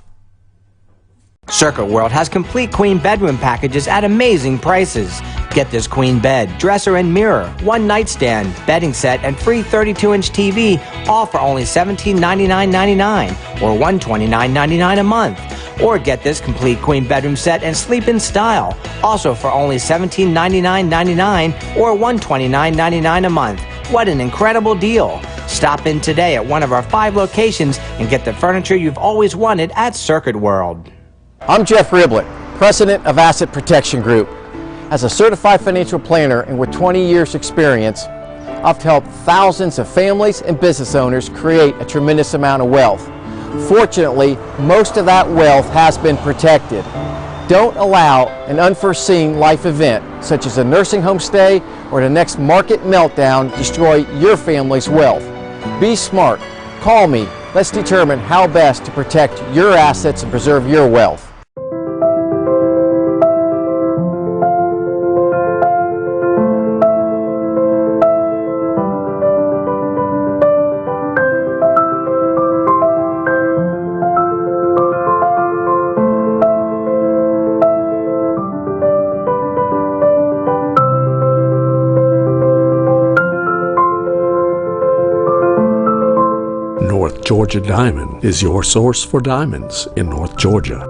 Circuit World has complete queen bedroom packages at amazing prices. Get this queen bed, dresser and mirror, 1 nightstand, bedding set, and free 32-inch TV, all for only $1799.99 or $129.99 a month. Or get this complete queen bedroom set and sleep in style, also for only $1799.99 or $129.99 a month. What an incredible deal! Stop in today at one of our 5 locations and get the furniture you've always wanted at Circuit World. I'm Jeff Riblett, President of Asset Protection Group. As a certified financial planner and with 20 years experience, I've helped thousands of families and business owners create a tremendous amount of wealth. Fortunately, most of that wealth has been protected. Don't allow an unforeseen life event, such as a nursing home stay or the next market meltdown, destroy your family's wealth. Be smart. Call me. Let's determine how best to protect your assets and preserve your wealth. North Georgia Diamond is your source for diamonds in North Georgia.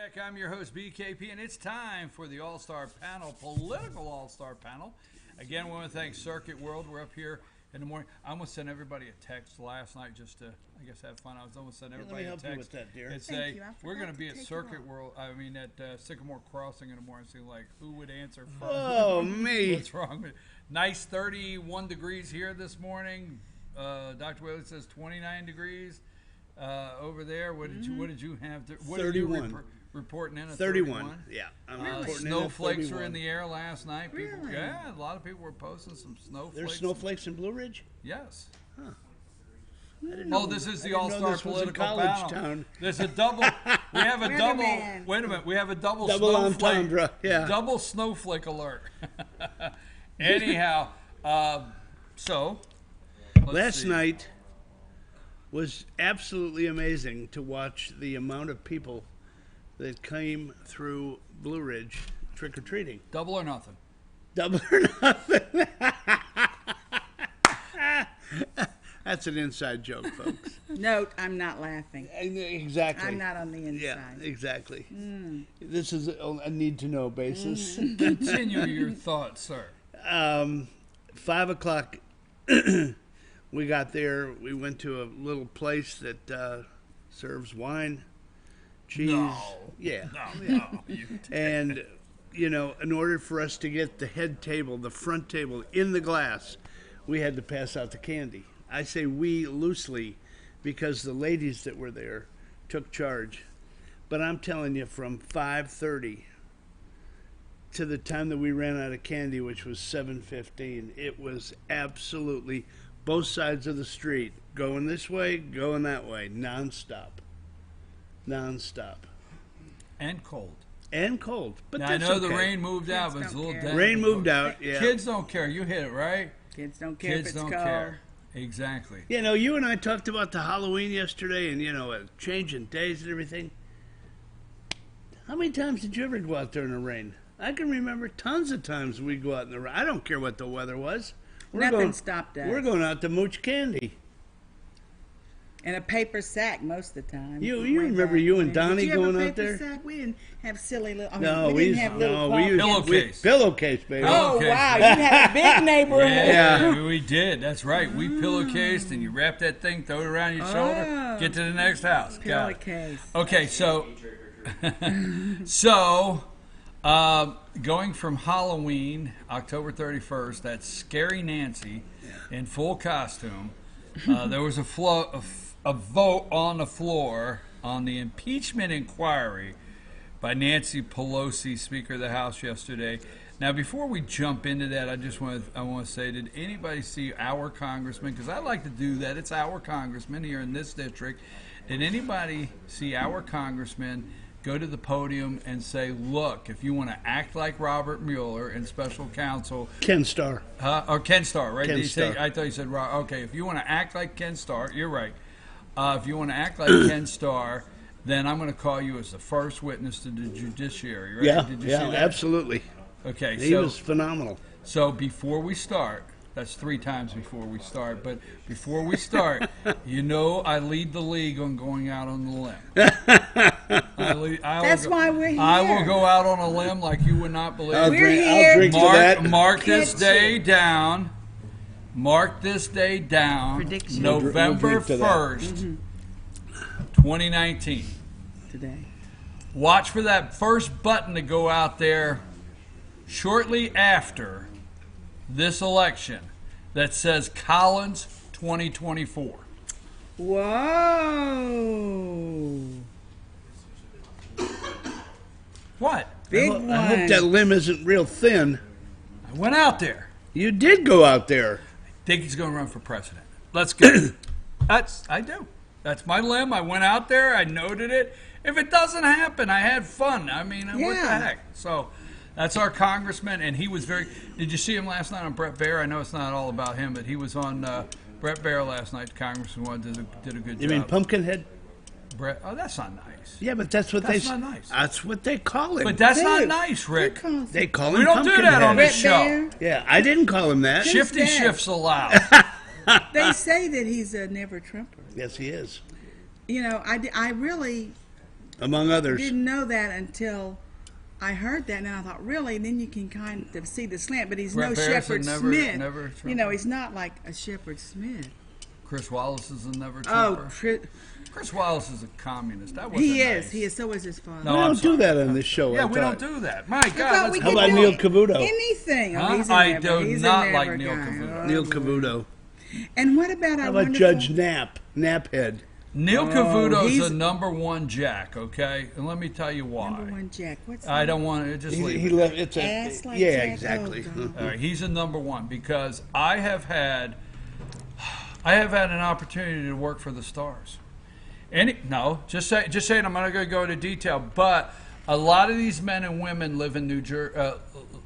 Back, I'm your host, BKP, and it's time for the All-Star Panel, Political All-Star Panel. Again, we want to thank Circuit World. We're up here in the morning. I almost sent everybody a text last night just to, I guess, have fun. I was almost sending everybody a text. Let me help you with that, dear. And say, we're going to be at Circuit World, at Sycamore Crossing in the morning. So, like, who would answer first? Oh, me. What's wrong with it? Nice 31 degrees here this morning. Dr. Whaley says 29 degrees over there. What did you have? What 31. Are you reporting in at 31? Yeah. I'm reporting snowflakes in at were in the air last night. People, Really? Yeah, a lot of people were posting some snowflakes. There's snowflakes in Blue Ridge? Yes. Huh. Oh, this is the All-Star Political college Panel. Town. There's a double. We have a double. Wait a minute. We have a double snowflake. entendre. Yeah. Double snowflake alert. Anyhow, so last night was absolutely amazing to watch the amount of people that came through Blue Ridge trick-or-treating. Double or nothing. Double or nothing. That's an inside joke, folks. Note, I'm not laughing. Exactly. I'm not on the inside. Yeah, exactly. This is a need-to-know basis. Continue your thoughts, sir. 5 o'clock, we got there. We went to a little place that serves wine, cheese. No. Yeah. No. And, in order for us to get the head table, the front table, in the glass, we had to pass out the candy. I say we loosely because the ladies that were there took charge. But I'm telling you, from 5:30 to the time that we ran out of candy, which was 7:15, it was absolutely both sides of the street, going this way, going that way, nonstop. And cold. But Now, I that's know the okay. rain moved out, Kids but it's a don't little care. dead. Rain moved out, yeah. Kids don't care. You hit it, right? Kids don't care Kids if it's don't cold. care. Exactly. You and I talked about the Halloween yesterday and, changing days and everything. How many times did you ever go out there in the rain? I can remember tons of times we'd go out in the rain. I don't care what the weather was. Nothing stopped us. We're going out to mooch candy. In a paper sack most of the time. You Way remember back you and when. Donnie Did you have going a out paper there? Sack? We didn't have silly little. We didn't have little cloth. Pillowcase. Pillowcase, baby. Oh Pillowcase, wow! baby. You had a big neighborhood. Yeah, we did. That's right. We pillowcased, and you wrap that thing, throw it around your shoulder, get to the next house. Got it. Pillowcase. Okay, going from Halloween, October 31st, that's Scary Nancy in full costume. There was a vote on the floor on the impeachment inquiry by Nancy Pelosi, Speaker of the House, yesterday. Now, before we jump into that, I want to say, did anybody see our congressman? Because I like to do that. It's our congressman here in this district. Did anybody see our congressman go to the podium and say, look, if you want to act like Robert Mueller and special counsel... Ken Starr. Or Ken Starr, right? Ken Did he say, Starr. I thought you said, okay, if you want to act like Ken Starr, you're right. If you want to act like Ken Starr, then I'm going to call you as the first witness to the judiciary, right? Yeah, Did you see that? absolutely. Okay, He was phenomenal. So before we start, that's 3 times before we start, but before we start, I lead the league on going out on the limb. That's why we're here. I will go out on a limb like you would not believe. I'll We're drink here. to that. Mark this Catch day it. down. Mark this day down. Prediction. November We'll drink to that. 1st, 2019. Today. Watch for that first button to go out there shortly after this election that says Collins 2024. Whoa! What? Big I one. hope that limb isn't real thin. I went out there. You did go out there. Think he's going to run for president. Let's go. I do. That's my limb. I went out there. I noted it. If it doesn't happen, I had fun. I mean, what the Yeah. heck? So that's our congressman, and he was very... Did you see him last night on Brett Baer? I know it's not all about him, but he was on Brett Baer last night. The congressman did a good job. You mean Pumpkinhead? Brett? Oh, that's not nice. Yeah, but that's what That's not nice. That's what they call him. But that's not Dude, nice, Rick. They call him We don't do that on Pumpkinhead. this show. Yeah, I didn't call him that. Shifty that? shifts allowed. They say that he's a never Trumper. Yes, he is. I really Among others. didn't know that until I heard that, and I thought, really? And then you can kind of see the slant, but he's Brett no Baer said Shepard never- Smith. never Trumper. He's not like a Shepard Smith. Chris Wallace is a never Oh, Trumper. Chris Wallace is a communist. That wasn't he nice. is. He is. So is his father. No, we I'm don't do sorry. that on this show. Yeah, I we thought. don't do that. My I thought God, we let's How could about do Neil Cavuto? Anything. Huh? He's a I never. do He's a not never like Neil guy. Cavuto. Neil boy. Cavuto. And what about our How about wonderful Judge Knapp? Knaphead. Neil Oh, Cavuto's he's- a number one jack, okay? And let me tell you why. number one Jack? What's I that? don't want to just leave He it. left. It's a Ass like yeah, Jack exactly. Oldham. All right, he's a number one because I have had an opportunity to work for the Stars. Just saying. I'm not going to go into detail, but a lot of these men and women live in New Jersey.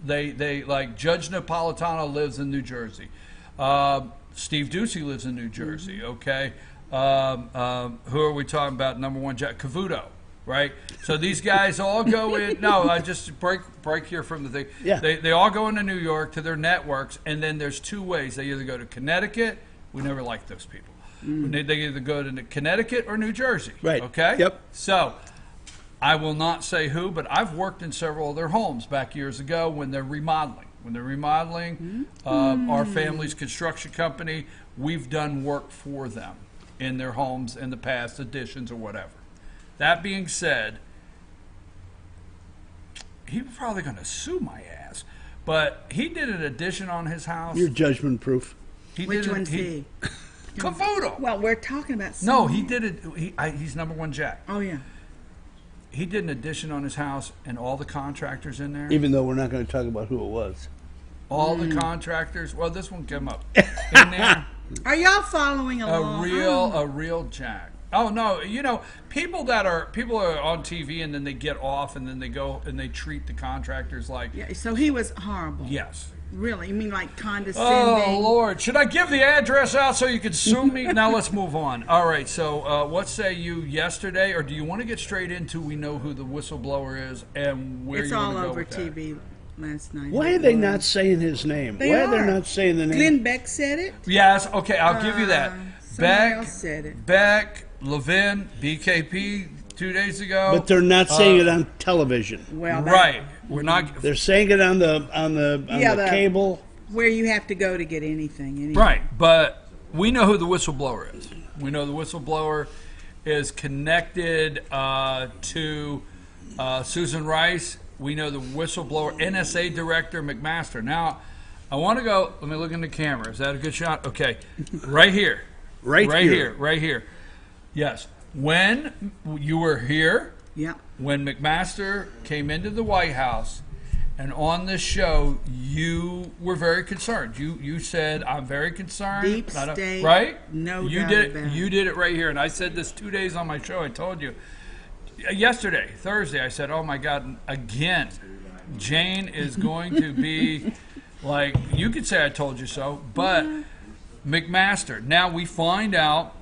They like Judge Napolitano lives in New Jersey. Steve Ducey lives in New Jersey. Okay, who are we talking about? Number one, Jack Cavuto. Right, so these guys all go in. No, I just break here from the thing. Yeah. They all go into New York to their networks, and then there's 2 ways. They either go to Connecticut. We never liked those people. They either go to Connecticut or New Jersey. Right. Okay? Yep. So I will not say who, but I've worked in several of their homes back years ago when they're remodeling. When they're remodeling, our family's construction company, we've done work for them in their homes in the past, additions or whatever. That being said, he's probably going to sue my ass, but he did an addition on his house. You're judgment proof. Which one's he? Cavuto. Well, we're talking about. No, he did it. He's number one Jack. Oh yeah. He did an addition on his house, and all the contractors in there. Even though we're not going to talk about who it was. All the contractors. Well, this one came up in there. Are y'all following along? A real Jack. Oh no, people are on TV and then they get off and then they go and they treat the contractors like. Yeah. So he was horrible. Yes. Really? You mean like condescending? Oh Lord! Should I give the address out so you can sue me? Now let's move on. All right. So what say you yesterday, or do you want to get straight into we know who the whistleblower is and where it's you want to go all over with that? TV last night. Why are they not saying his name? Why are they not saying the name? Glenn Beck said it. Yes. Okay. I'll give you that. Somebody else said it. Beck, Levin, BKP 2 days ago. But they're not saying it on television. Well, right. We're not. They're saying it on the cable. Where you have to go to get anything. Anyway. Right. But we know who the whistleblower is. We know the whistleblower is connected to Susan Rice. We know the whistleblower, NSA Director McMaster. Now, I want to go. Let me look in the camera. Is that a good shot? Okay. Right here. Right here. Yes. When you were here, when McMaster came into the White House, and on this show, you were very concerned. You said, "I'm very concerned." Deep state, right? No you doubt did. about it. You did it right here, and I said this 2 days on my show. I told you yesterday, Thursday. I said, "Oh my God, again, Jane is going to be like." You could say I told you so, but McMaster. Now we find out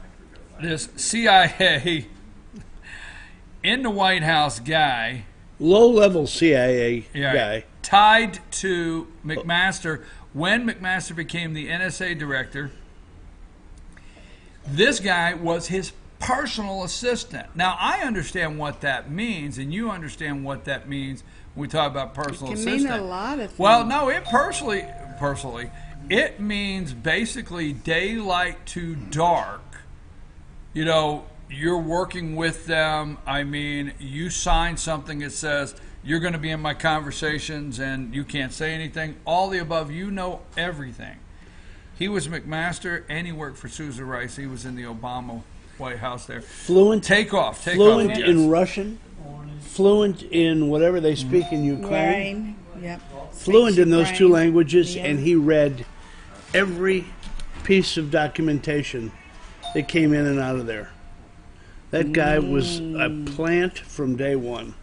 this CIA in the White House guy. Low-level CIA guy. Tied to McMaster. When McMaster became the NSA director, this guy was his personal assistant. Now, I understand what that means, and you understand what that means when we talk about personal assistant. It can mean a lot of things. Well, no, it personally, it means basically daylight to dark. You're working with them. I mean, you sign something that says you're going to be in my conversations and you can't say anything. All the above, you know everything. He was McMaster and he worked for Susan Rice. He was in the Obama White House there. Fluent yes. in Russian, fluent in whatever they speak in Ukraine. Yep. Fluent in those two languages, and he read every piece of documentation that came in and out of there. That guy was a plant from day one.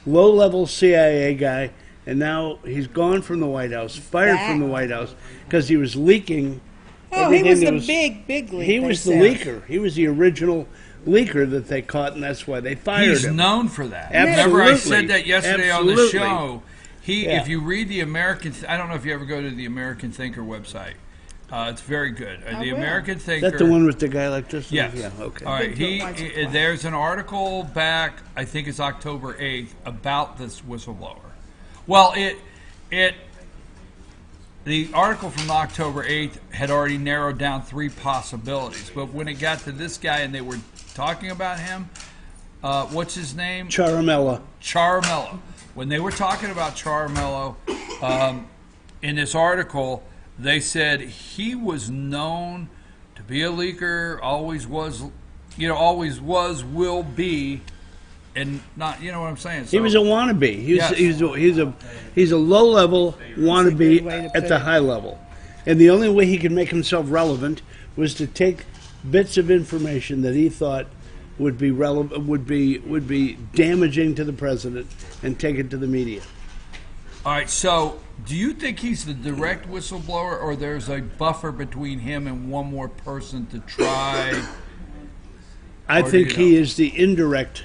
Low-level CIA guy, and now he's gone from the White House, fired from the White House, because he was leaking. Oh, he was the big leak. He was the leaker. He was the original leaker that they caught, and that's why they fired him. He's known for that. Absolutely. Remember I said that yesterday on the Absolutely. show. If you read the American, I don't know if you ever go to the American Thinker website. It's very good. The American Thinker. Is that the one with the guy like this? Yes. Yeah, okay. All right. There's an article back, I think it's October 8th, about this whistleblower. Well, the article from October 8th had already narrowed down 3 possibilities. But when it got to this guy and they were talking about him, what's his name? Ciaramella. When they were talking about Ciaramella in this article, they said he was known to be a leaker, always was, will be, and not, you know what I'm saying? So, he was a wannabe. He's a low-level wannabe at the high level. And the only way he could make himself relevant was to take bits of information that he thought would be relevant, would be damaging to the president, and take it to the media. All right, so do you think he's the direct whistleblower, or there's a buffer between him and one more person to try? I think he is the indirect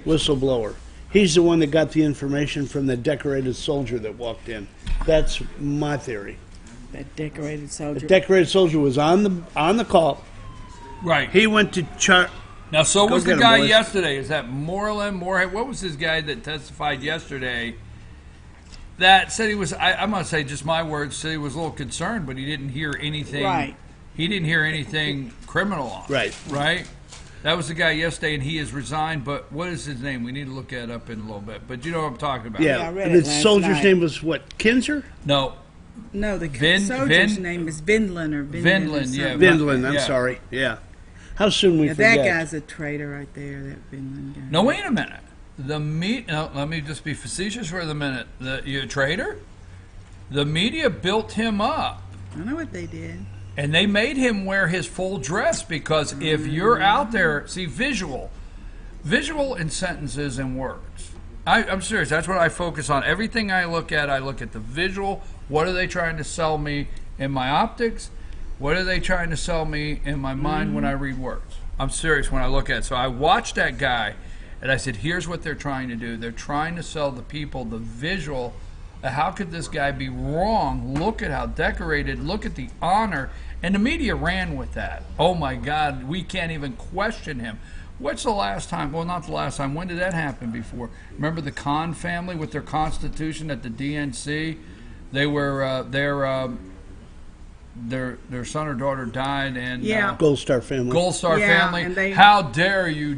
whistleblower. He's the one that got the information from the decorated soldier that walked in. That's my theory. That decorated soldier. The decorated soldier was on the call, Right. He went to Now, so Go was the get 'em, guy boys. yesterday. Is that Moorhead? What was his guy that testified yesterday that said he was, I'm going to say just my words, said he was a little concerned, but he didn't hear anything. Right. He didn't hear anything criminal on it. Right. Right? That was the guy yesterday, and he has resigned, but what is his name? We need to look that up in a little bit. But you know what I'm talking about. Yeah, I read and it the last soldier's night. name was what? Kinzer? No. No, the Vin- soldier's Vin- name is Vindlin or Vindlin. Vindlin, yeah. Vindlin. I'm Yeah. sorry. Yeah. How soon we Yeah, forget? that guy's a traitor right there. That Vindlin guy. No, wait a minute. No, let me just be facetious for a minute. You a traitor? The media built him up. I know what they did. And they made him wear his full dress because if you're out there, see, visual in sentences and words. I'm serious. That's what I focus on. Everything I look at the visual. What are they trying to sell me in my optics? What are they trying to sell me in my mind when I read words? I'm serious when I look at it. So I watched that guy, and I said, here's what they're trying to do. They're trying to sell the people the visual. How could this guy be wrong? Look at how decorated. Look at the honor. And the media ran with that. Oh, my God, we can't even question him. What's the last time? Well, not the last time. When did that happen before? Remember the Khan family with their constitution at the DNC? They were, their son or daughter died. And Yeah. Gold Star family. Gold Star Yeah, family. and they- How dare you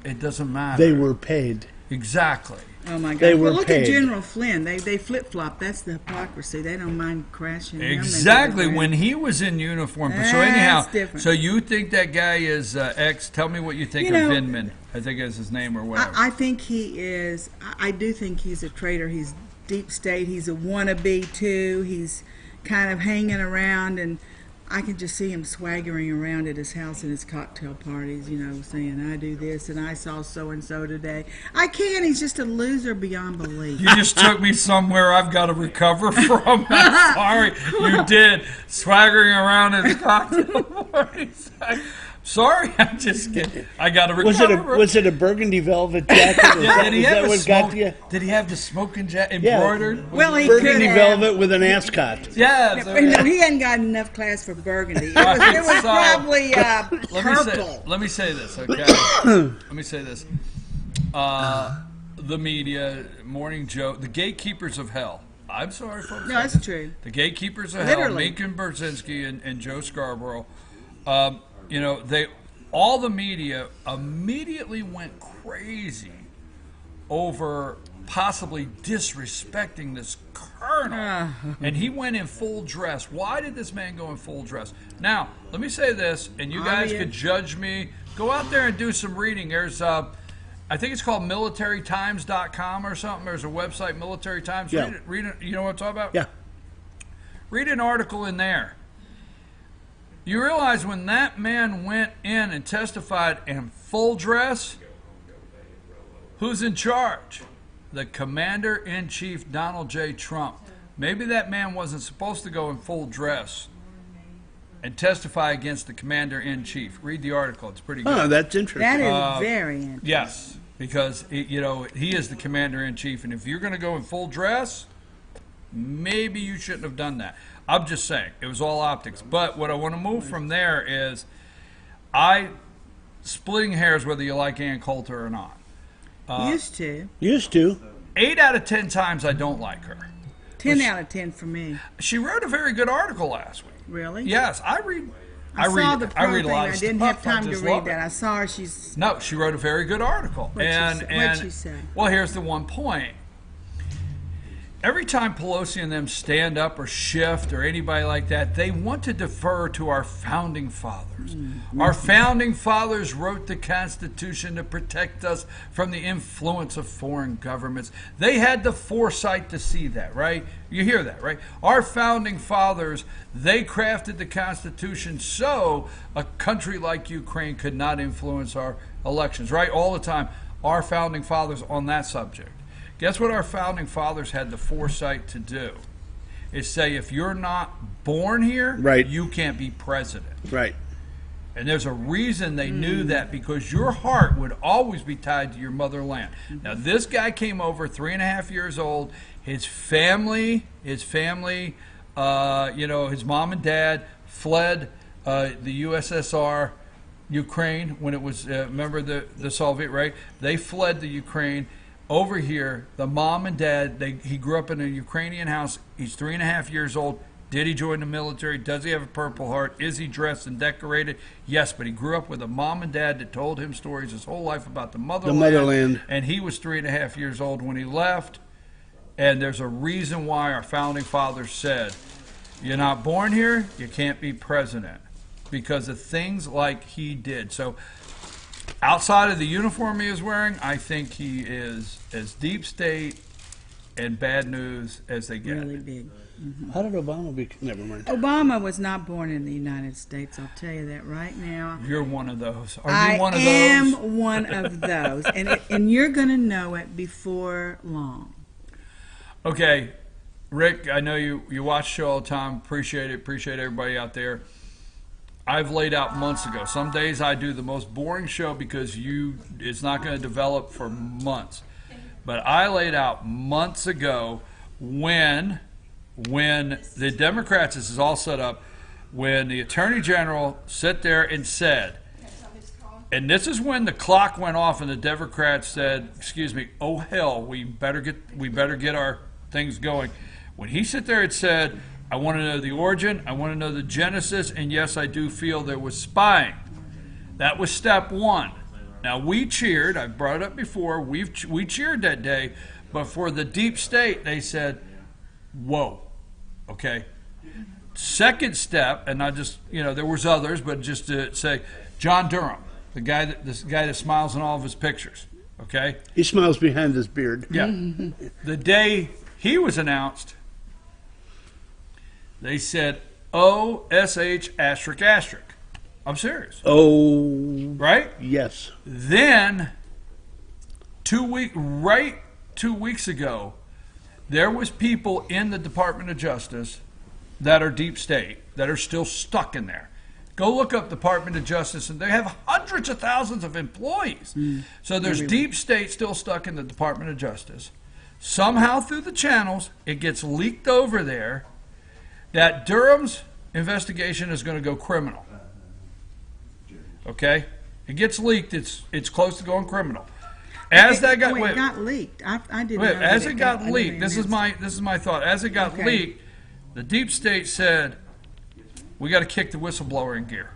it doesn't matter. They were paid. Exactly. Oh my God! They were well, look paid. at General Flynn. They flip flop. That's the hypocrisy. They don't mind crashing. him into the Exactly, ground. when he was in uniform. So That's anyhow, different. so you think that guy is X? Tell me what you think You of know, Vindman. I think is his name or whatever. I think he is. I do think he's a traitor. He's deep state. He's a wannabe too. He's kind of hanging around, and I can just see him swaggering around at his house and his cocktail parties, you know, saying, I do this and I saw so-and-so today. I can't. He's just a loser beyond belief. You just took me somewhere I've got to recover from. I'm sorry, you did. Swaggering around at his cocktail parties. Sorry, I got to recover. Was it a burgundy velvet jacket? Yeah, Is that what got to you? Did he have the smoking jacket Yeah. embroidered? Well, he could Burgundy have. velvet with an ascot. Yeah. No, he hadn't got enough class for burgundy. It was So, probably Let purple. me say this, okay? Let me say this. The media, Morning Joe, the gatekeepers of hell. I'm sorry, folks. No, that's true. The gatekeepers of Literally. hell, Minkin Brzezinski and Joe Scarborough. You know, all the media immediately went crazy over possibly disrespecting this colonel. And he went in full dress. Why did this man go in full dress? Now, let me say this, and you guys could judge me. Go out there and do some reading. There's, I think it's called militarytimes.com or something. There's a website, Military Times. Yeah. Read it. You know what I'm talking about? Yeah. Read an article in there. You realize when that man went in and testified in full dress, who's in charge? The Commander-in-Chief, Donald J. Trump. Maybe that man wasn't supposed to go in full dress and testify against the Commander-in-Chief. Read the article. It's pretty good. Oh, that's interesting. That is very interesting. Yes, because, he is the Commander-in-Chief, and if you're going to go in full dress, maybe you shouldn't have done that. I'm just saying, it was all optics. But what I want to move from there is, splitting hairs whether you like Ann Coulter or not. Used to. 8 out of 10 times I don't like her. 10 out of 10 for me. She wrote a very good article last week. Really? Yes, I read saw the I read a thing. lot of I didn't stuff. have time I to just read love that. it. I saw her. She's. No, she wrote a very good article. What'd she say? Well, here's the one point. Every time Pelosi and them stand up or shift or anybody like that, they want to defer to our founding fathers. Our founding fathers wrote the Constitution to protect us from the influence of foreign governments. They had the foresight to see that, right? You hear that, right? Our founding fathers, they crafted the Constitution so a country like Ukraine could not influence our elections, right? All the time. Our founding fathers on that subject. Guess what our founding fathers had the foresight to do? Is say, if you're not born here, right, you can't be president. Right. And there's a reason they knew that, because your heart would always be tied to your motherland. Now, this guy came over 3.5 years old. His family, his mom and dad fled the USSR, Ukraine, when it was, remember the Soviet, right? They fled the Ukraine. Over here, the mom and dad, he grew up in a Ukrainian house. He's 3.5 years old. Did he join the military? Does he have a Purple Heart? Is he dressed and decorated? Yes, but he grew up with a mom and dad that told him stories his whole life about the motherland. And he was 3.5 years old when he left. And there's a reason why our founding fathers said, you're not born here, you can't be president. Because of things like he did. So outside of the uniform he is wearing, I think he is as deep state and bad news as they get. Really big. Mm-hmm. How did Obama be? Never mind. Obama was not born in the United States. I'll tell you that right now. You're one of those. Are you one of those? I am one of those, and you're going to know it before long. Okay, Rick. I know you watch the show all the time. Appreciate it. Appreciate everybody out there. I've laid out months ago. Some days I do the most boring show because it's not going to develop for months. But I laid out months ago when the Democrats, this is all set up, when the Attorney General sat there and said, and this is when the clock went off and the Democrats said, excuse me, oh hell, we better get our things going. When he sat there and said, I want to know the origin, I want to know the genesis, and yes, I do feel there was spying. That was step one. Now, we cheered, I've brought it up before, we cheered that day, but for the deep state, they said, whoa, okay? Second step, and I just, there was others, but just to say, John Durham, this guy that smiles in all of his pictures, okay? He smiles behind his beard. Yeah. The day he was announced, they said, O-S-H asterisk asterisk. I'm serious. Oh. Right? Yes. Then, 2 weeks ago, there was people in the Department of Justice that are deep state, that are still stuck in there. Go look up Department of Justice, and they have hundreds of thousands of employees. So there's deep state still stuck in the Department of Justice. Somehow through the channels, it gets leaked over there that Durham's investigation is going to go criminal. Okay? It gets leaked. It's close to going criminal. As that got it got leaked. I didn't know as that it got leaked. This is my thought. As it got leaked, the deep state said, we got to kick the whistleblower in gear.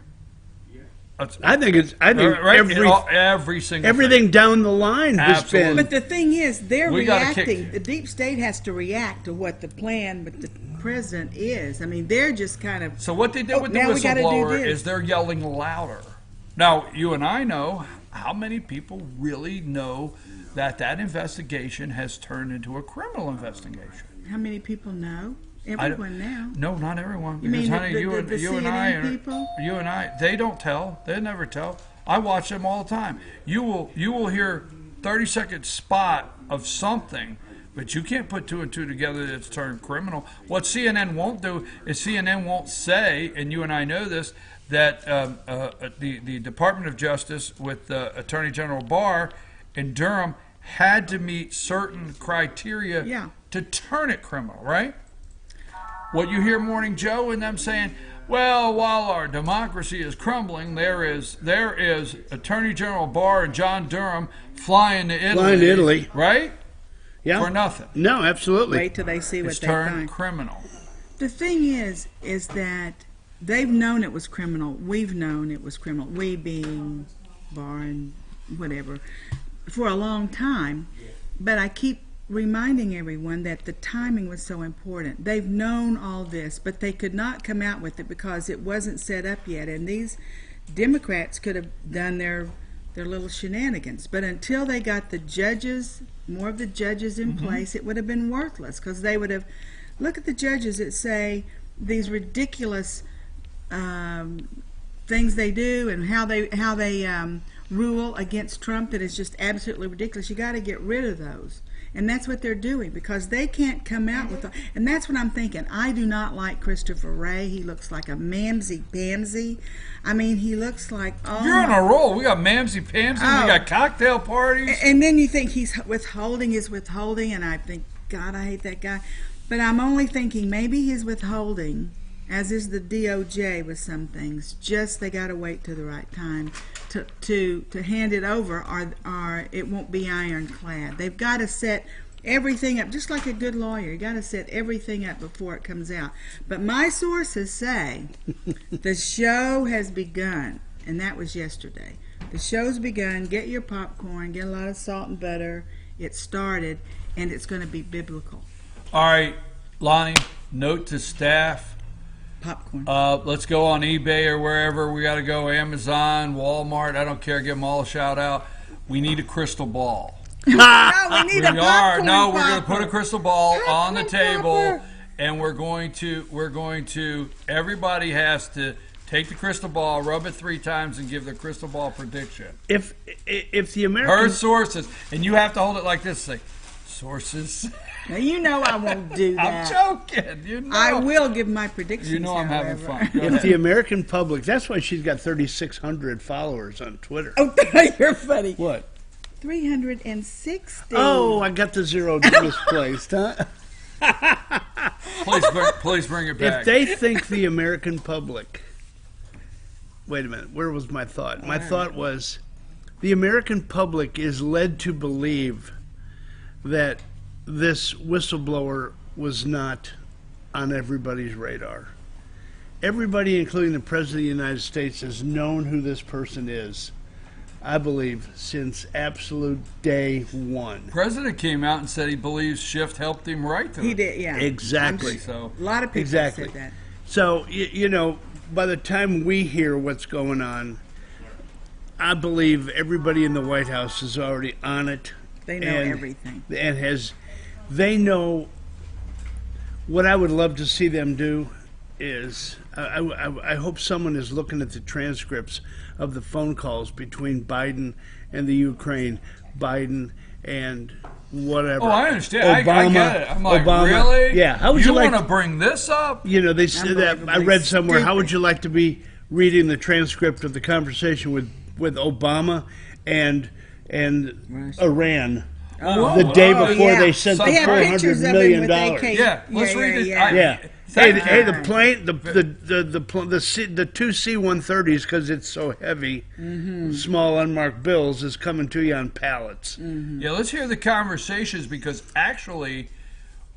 I think every single everything thing. Down the line has been. But the thing is, they're reacting. The deep state has to react to what the plan, but the president is. I mean, they're just kind of. So what they did with the whistleblower is they're yelling louder. Now, you and I know how many people really know that investigation has turned into a criminal investigation. How many people know? Everyone now. No, not everyone. You mean honey, the you and CNN people? You and I, they don't tell. They never tell. I watch them all the time. You will hear 30-second spot of something, but you can't put two and two together that it's turned criminal. What CNN won't do is CNN won't say, and you and I know this, that the Department of Justice with Attorney General Barr in Durham had to meet certain criteria to turn it criminal, right? What you hear Morning Joe and them saying, well, while our democracy is crumbling, there is Attorney General Barr and John Durham flying to Italy. Right? Yeah. For nothing. No, absolutely. Wait till they see what they find. It's turned find. criminal. The thing is that they've known it was criminal. We've known it was criminal. We being Barr and whatever, for a long time. But I keep reminding everyone that the timing was so important. They've known all this, but they could not come out with it because it wasn't set up yet. And these Democrats could have done their little shenanigans. But until they got the judges, more of the judges in place, it would have been worthless because they would have, look at the judges that say these ridiculous things they do and how they rule against Trump that is just absolutely ridiculous. You got to get rid of those. And that's what they're doing because they can't come out with and that's what I'm thinking. I do not like Christopher Wray. He looks like a mamsy-pamsy. I mean, he looks like... You're on a roll. We got mamsy-pamsy. We got cocktail parties. And then you think he's withholding, and I think, God, I hate that guy. But I'm only thinking maybe he's withholding as is the DOJ with some things. Just they got to wait till the right time to hand it over, or it won't be ironclad. They've got to set everything up, just like a good lawyer. You got to set everything up before it comes out. But my sources say the show has begun, and that was yesterday. The show's begun. Get your popcorn, get a lot of salt and butter. It started, and it's going to be biblical. All right, Lonnie, note to staff. Popcorn. Let's go on eBay or wherever. We got to go, Amazon, Walmart. I don't care. Give them all a shout out. We need a crystal ball. No, we need a popcorn. No, we're going to put a crystal ball on the table, and we're going to. Everybody has to take the crystal ball, rub it 3 times, and give the crystal ball prediction. If the American Her sources, and you have to hold it like this. Say, sources. Now you know I won't do that. I'm joking. You know. I will give my predictions. You know I'm having fun. Go If ahead. the American public, that's why she's got 3,600 followers on Twitter. Oh, you're funny. What? 360. Oh, I got the zero misplaced, huh? Please bring it back. If they think the American public... Wait a minute. Where was my thought? My thought was the American public is led to believe that this whistleblower was not on everybody's radar. Everybody, including the President of the United States, has known who this person is, I believe, since absolute day one. The president came out and said he believes Schiff helped him write to He it. did, yeah. Exactly. So A lot of people Exactly. said that. So, you know, by the time we hear what's going on, I believe everybody in the White House is already on it. They know everything. And they know what I would love to see them do is, I hope someone is looking at the transcripts of the phone calls between Biden and the Ukraine, Biden and whatever. Oh, I understand. Obama, I get it. I'm like, Obama. really? Yeah. How would you like want to bring this up? You know, they said that I read somewhere. How would stupid. you like to be reading the transcript of the conversation with Obama and Iran the day before they sent the They have $400 pictures of him million? with AK. Yeah, let's read it. Yeah. Thank Hey, you. the plane, the two C-130s, because it's so heavy, small unmarked bills, is coming to you on pallets. Yeah, let's hear the conversations, because actually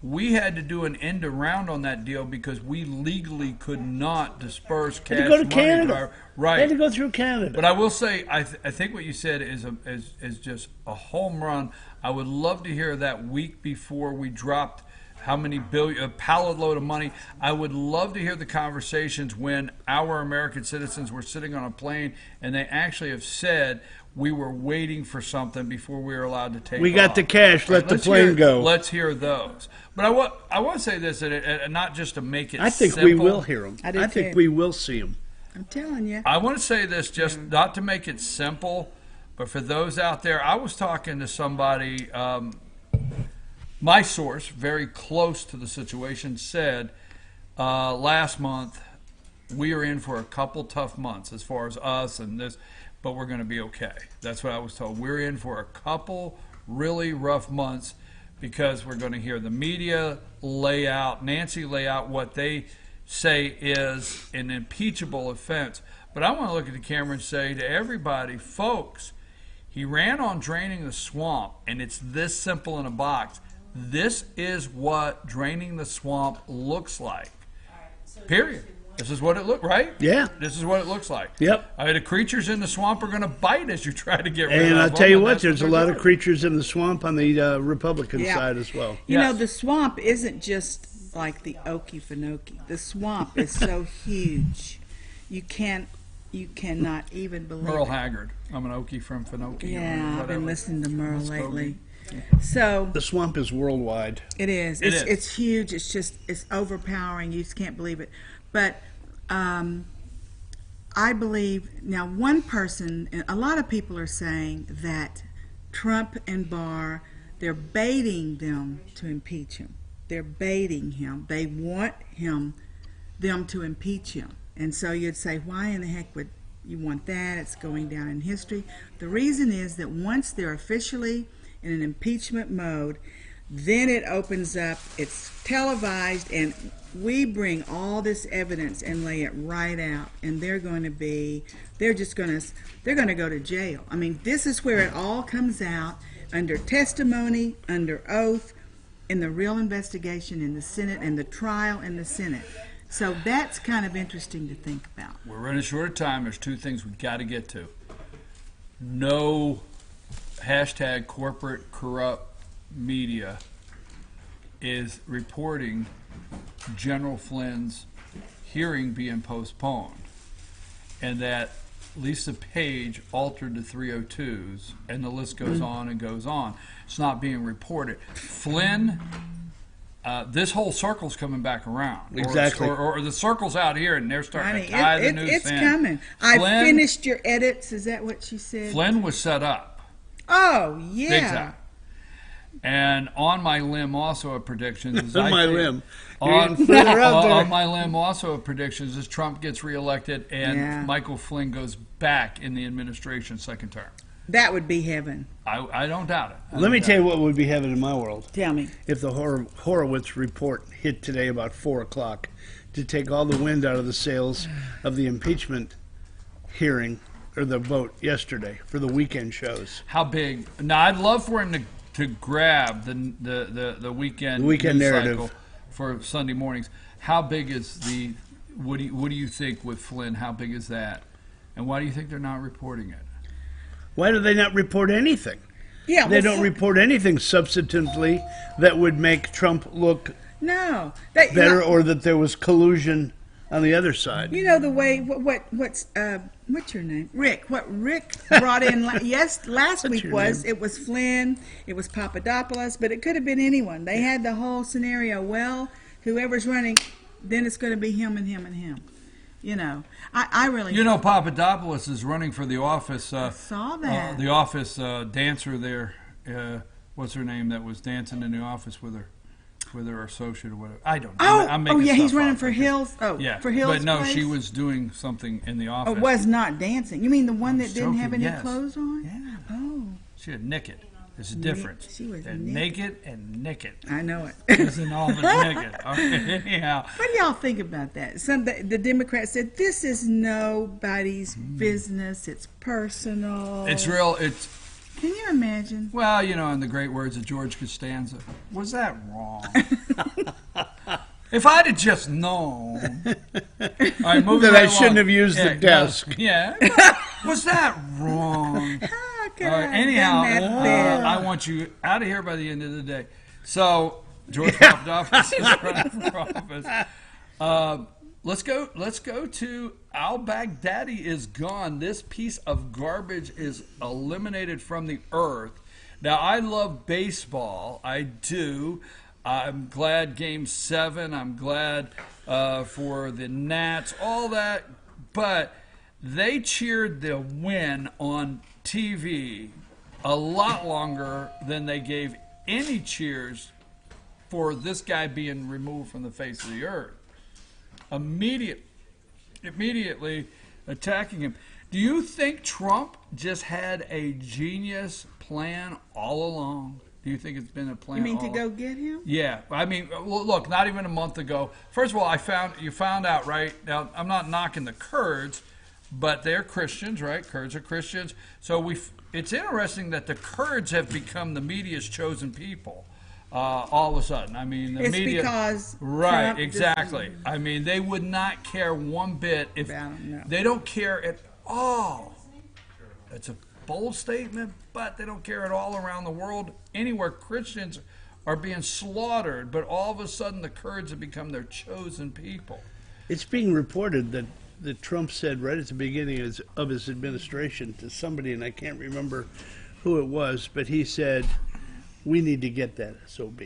we had to do an end around on that deal because we legally could not disperse cash Had to go to money Canada. our, right. They had to go through Canada. But I will say, I think what you said is just a home run. I would love to hear that week before we dropped how many billion, a pallet load of money. I would love to hear the conversations when our American citizens were sitting on a plane and they actually have said we were waiting for something before we were allowed to take We got off. the cash, let the let's plane go. Let's hear those. But I want to say this, and not just to make it I think simple. we will hear them. I do I think too. we will see them. I'm telling you. I want to say this just not to make it simple, but for those out there, I was talking to somebody, my source, very close to the situation, said last month, we are in for a couple tough months as far as us and this, but we're going to be okay. That's what I was told. We're in for a couple really rough months because we're going to hear the media lay out, Nancy lay out what they say is an impeachable offense. But I want to look at the camera and say to everybody, folks, he ran on draining the swamp, and it's this simple in a box. This is what draining the swamp looks like. Period. This is what it looked, right? Yeah. This is what it looks like. Yep. I mean, the creatures in the swamp are going to bite as you try to get rid of them. And I'll tell you and what, that's there's a they're lot of doing. creatures in the swamp on the Republican Yeah. side as well. You know, Yes. the swamp isn't just like the Okefenokee. The swamp is so huge. You cannot even believe Merle it. Haggard. I'm an Okie from Finoki. Yeah, I've whatever. been listening to Merle Muskogee. lately. So The swamp is worldwide. it is. It It's, is. it's huge. It's overpowering. You just can't believe it. But I believe now one person, and a lot of people are saying that Trump and Barr, they're baiting them to impeach him. They're baiting him. They want them to impeach him. And so you'd say, why in the heck would you want that? It's going down in history. The reason is that once they're officially in an impeachment mode, Then it opens up, it's televised, and we bring all this evidence and lay it right out, and they're going to go to jail. I mean, this is where it all comes out, under testimony, under oath, in the real investigation in the Senate and the trial in the Senate. So that's kind of interesting to think about. We're running short of time. There's two things we've got to get to. No hashtag corporate corrupt media is reporting General Flynn's hearing being postponed, and that Lisa Page altered the 302s, and the list goes on and goes on. It's not being reported. Flynn, this whole circle's coming back around. Exactly. Or the circle's out here, and they're starting to tie the noose in. It's coming. I finished your edits. Is that what she said? Flynn was set up. Oh, yeah. Big time. And on my limb also of predictions is On my limb also of predictions is Trump gets reelected and Michael Flynn goes back in the administration second term. That would be heaven. I don't doubt it. Let me tell you what would be heaven in my world. Tell me. If the Horowitz report hit today about 4 o'clock to take all the wind out of the sails of the impeachment hearing or the vote yesterday for the weekend shows. How big? Now, I'd love for him to grab the weekend news narrative cycle for Sunday mornings. How big is the? What do you think with Flynn? How big is that? And why do you think they're not reporting it? Why do they not report anything? Yeah, they don't report anything substantively that would make Trump look better, or that there was collusion on the other side. You know the way what's your name? Rick. What Rick brought in last week was it was Flynn, it was Papadopoulos, but it could have been anyone. They had the whole scenario. Well, whoever's running, then it's going to be him and him and him. You know, I really. You know, Papadopoulos is running for the office. I saw that. The office dancer there. What's her name? That was dancing in the office with her associate or whatever. I don't know. Oh, yeah, he's running for Hills. Oh, yeah, for Hills. But no, place? she was doing something in the office. Oh, was not dancing. You mean the one that didn't have any yes. clothes on? Yeah. Oh. She had naked. There's a difference. She was naked and naked. I know it. Isn't all of it naked? Okay, anyhow. What do y'all think about that? The Democrats said this is nobody's business. It's personal. It's real. Can you imagine? Well, you know, in the great words of George Costanza, was that wrong? If I'd have just known. That I shouldn't have used the desk. Yeah. Was that wrong? Anyhow, I want you out of here by the end of the day. So, George Papadopoulos is running for office. Let's go to al-Baghdadi is gone. This piece of garbage is eliminated from the earth. Now, I love baseball. I do. I'm glad Game 7. I'm glad for the Nats, all that. But they cheered the win on TV a lot longer than they gave any cheers for this guy being removed from the face of the earth. Immediately attacking him. Do you think Trump just had a genius plan all along? Do you think it's been a plan? You mean to go get him? Yeah. I mean, look, not even a month ago. First of all, you found out, right? Now, I'm not knocking the Kurds, but they're Christians, right? Kurds are Christians. So it's interesting that the Kurds have become the media's chosen people. All of a sudden, I mean, the media. It's because right, Trump exactly. I mean, they would not care one bit if they don't care at all. It's a bold statement, but they don't care at all around the world. Anywhere Christians are being slaughtered, but all of a sudden the Kurds have become their chosen people. It's being reported that Trump said right at the beginning of his administration to somebody, and I can't remember who it was, but he said, we need to get that SOB.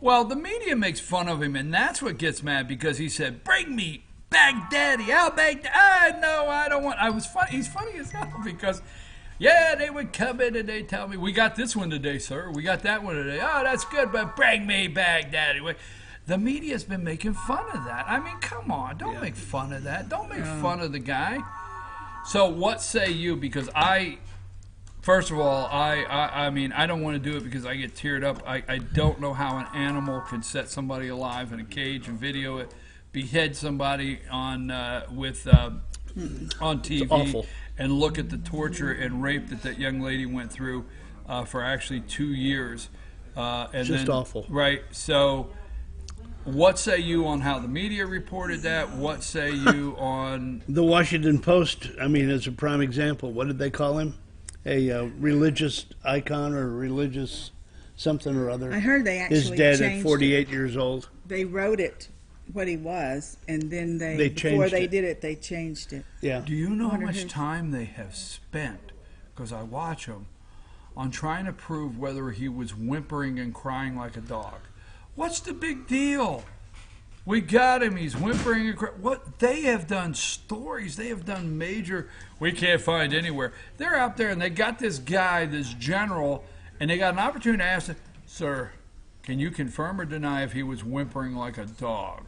Well, the media makes fun of him, and that's what gets mad, because he said, bring me Baghdadi, al-Baghdadi. No, I don't want. He's funny as hell, because, yeah, they would come in and they tell me, we got this one today, sir. We got that one today. Oh, that's good, but bring me Baghdadi. The media's been making fun of that. I mean, come on. Don't make fun of that. Don't make fun of the guy. So what say you? Because First of all, I mean, I don't want to do it because I get teared up. I don't know how an animal can set somebody alive in a cage and video it, behead somebody on TV, and look at the torture and rape that young lady went through for actually 2 years. And just awful. Right. So, what say you on how the media reported that? What say you on the Washington Post? I mean, as a prime example, what did they call him? A religious icon or a religious something or other. I heard they actually is dead at changed 48 years old. They wrote it what he was, and then they changed before they it. did it, they changed it. Yeah. Do you know how much time they have spent, because I watch them, on trying to prove whether he was whimpering and crying like a dog? What's the big deal? We got him. He's whimpering and crying. What they have done stories. They have done major. We can't find anywhere. They're out there and they got this guy, this general, and they got an opportunity to ask him, "Sir, can you confirm or deny if he was whimpering like a dog?"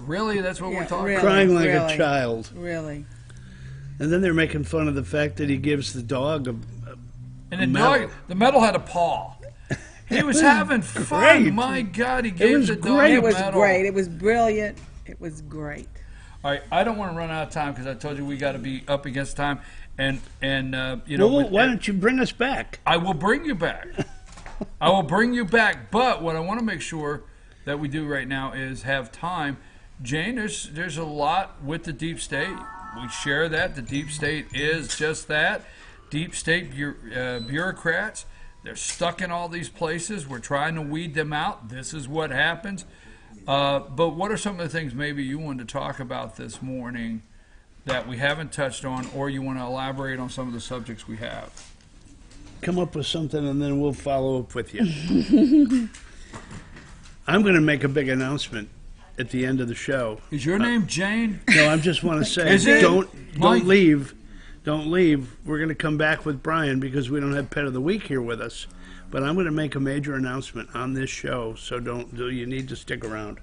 Really? That's what we're talking really, about? Crying like really, a child. Really. And then they're making fun of the fact that he gives the dog a And the medal. dog, the medal had a paw. He was having fun. Great. My God, he gave the dog It a was medal. great. It was brilliant. It was great. All right, I don't want to run out of time because I told you we got to be up against time, and you know. Well, why don't you bring us back? I will bring you back. I will bring you back. But what I want to make sure that we do right now is have time. Jane, there's a lot with the deep state. We share that. The deep state is just that. Deep state bureaucrats. They're stuck in all these places. We're trying to weed them out. This is what happens. But what are some of the things maybe you wanted to talk about this morning that we haven't touched on, or you want to elaborate on some of the subjects we have? Come up with something and then we'll follow up with you. I'm going to make a big announcement at the end of the show. Is your name Jane? No, I just want to say, Is it? don't Mike? leave. Don't leave. We're going to come back with Brian because we don't have Pet of the Week here with us. But I'm going to make a major announcement on this show, so you need to stick around.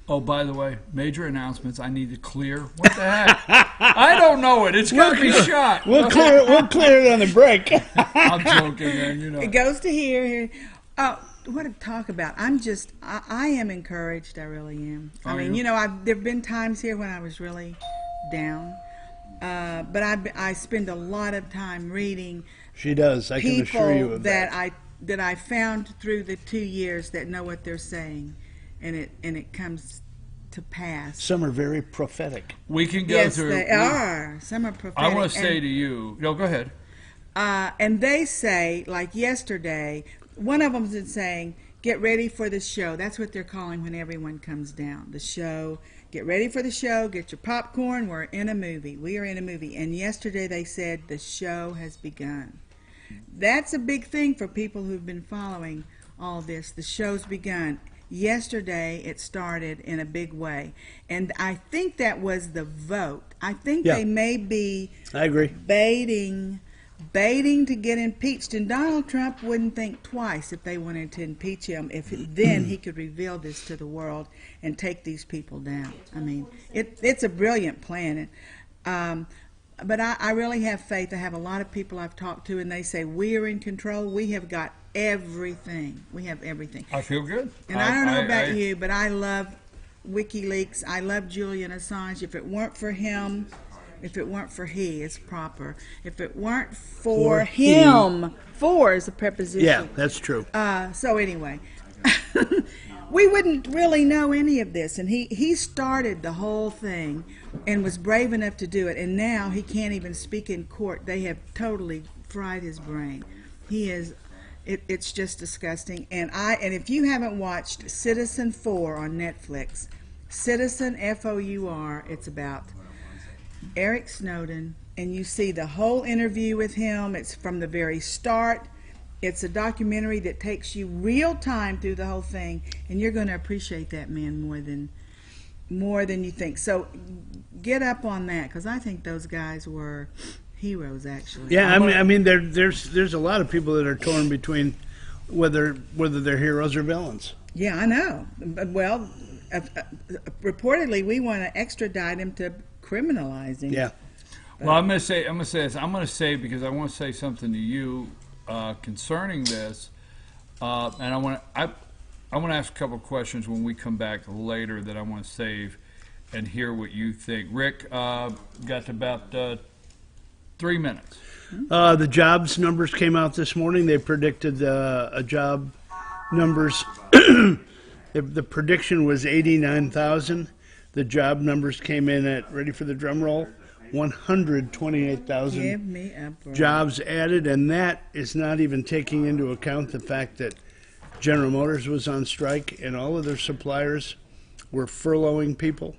Oh, by the way, major announcements. I need to clear. What the heck? I don't know it. It's got to be shot. We'll clear it on the break. I'm joking, man. You know. It goes to here. What to talk about? I am encouraged. I really am. I mean, you know, there've been times here when I was really down, but I spend a lot of time reading. She does. I can assure you of that. That I found through the 2 years that know what they're saying, and it comes to pass. Some are very prophetic. We can go yes, through. They are. Some are prophetic. I want to say to you. No, go ahead. And they say, like yesterday, one of them is saying, "Get ready for the show." That's what they're calling when everyone comes down. The show. Get ready for the show. Get your popcorn. We're in a movie. We are in a movie. And yesterday they said the show has begun. That's a big thing for people who've been following all this. The show's begun. Yesterday it started in a big way. And I think that was the vote. I think they may be I agree. baiting to get impeached, and Donald Trump wouldn't think twice if they wanted to impeach him, if then he could reveal this to the world and take these people down. I mean, it's a brilliant plan. But I really have faith. I have a lot of people I've talked to, and they say, we're in control. We have got everything. We have everything. I feel good. And I don't know about you, but I love WikiLeaks. I love Julian Assange. If it weren't for him... If it weren't for he, it's proper. If it weren't for him, for is a preposition. Yeah, that's true. So anyway, we wouldn't really know any of this. And he started the whole thing and was brave enough to do it. And now he can't even speak in court. They have totally fried his brain. He is, it's just disgusting. And if you haven't watched Citizen 4 on Netflix, Citizen, F-O-U-R, it's about Eric Snowden, and you see the whole interview with him. It's from the very start. It's a documentary that takes you real time through the whole thing, and you're going to appreciate that man more than you think. So get up on that, because I think those guys were heroes, actually. Yeah, I mean, there's a lot of people that are torn between whether they're heroes or villains. Yeah, I know. Well, reportedly, we want to extradite him to criminalize him. Yeah. Well, I'm gonna say this. I'm gonna say because I want to say something to you concerning this, and I want to ask a couple of questions when we come back later that I want to save and hear what you think. Rick, got about 3 minutes. The jobs numbers came out this morning. They predicted a job numbers. The prediction was 89,000. The job numbers came in at, ready for the drum roll, 128,000 Give me a break. jobs added, and that is not even taking into account the fact that General Motors was on strike and all of their suppliers were furloughing people.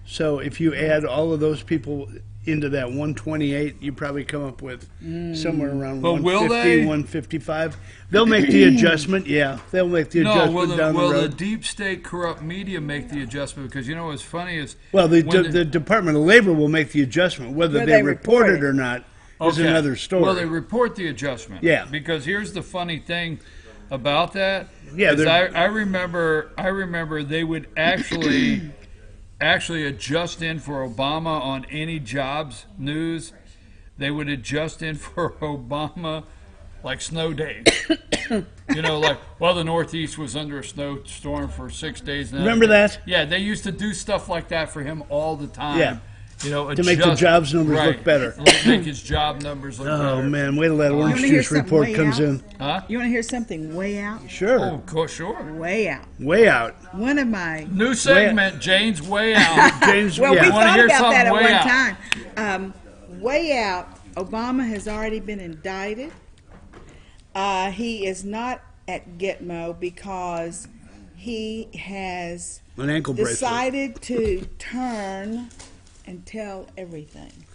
So if you add all of those people into that 128, you probably come up with somewhere around But will 150, they? 155. They'll make the adjustment. Yeah, they'll make the adjustment down the will road. the deep state corrupt media make the adjustment? Because you know what's funny is Well, the when Department of Labor will make the adjustment. Whether they report it or not is Okay. another story. Well, they report the adjustment. Yeah. Because here's the funny thing about that. Yeah, is they're- I remember they would actually adjust in for Obama on any jobs news. They would adjust in for Obama like snow days. You know, like, well, the Northeast was under a snowstorm for 6 days. Now. Remember that? Yeah, they used to do stuff like that for him all the time. Yeah. You know, To make the adjust- jobs numbers look right, better. Make his job numbers look better. Oh, man, wait till that You orange wanna hear juice something report way comes out? in. Huh? You want to hear something way out? Sure. Oh, cool, sure. Way out. Way out. One of my New segment, Jane's Way Out. James, well, yeah. we Wanna thought hear about something that at way one out? time. Way out. Obama has already been indicted. He is not at Gitmo because he has An ankle bracelet. decided to turn and tell everything,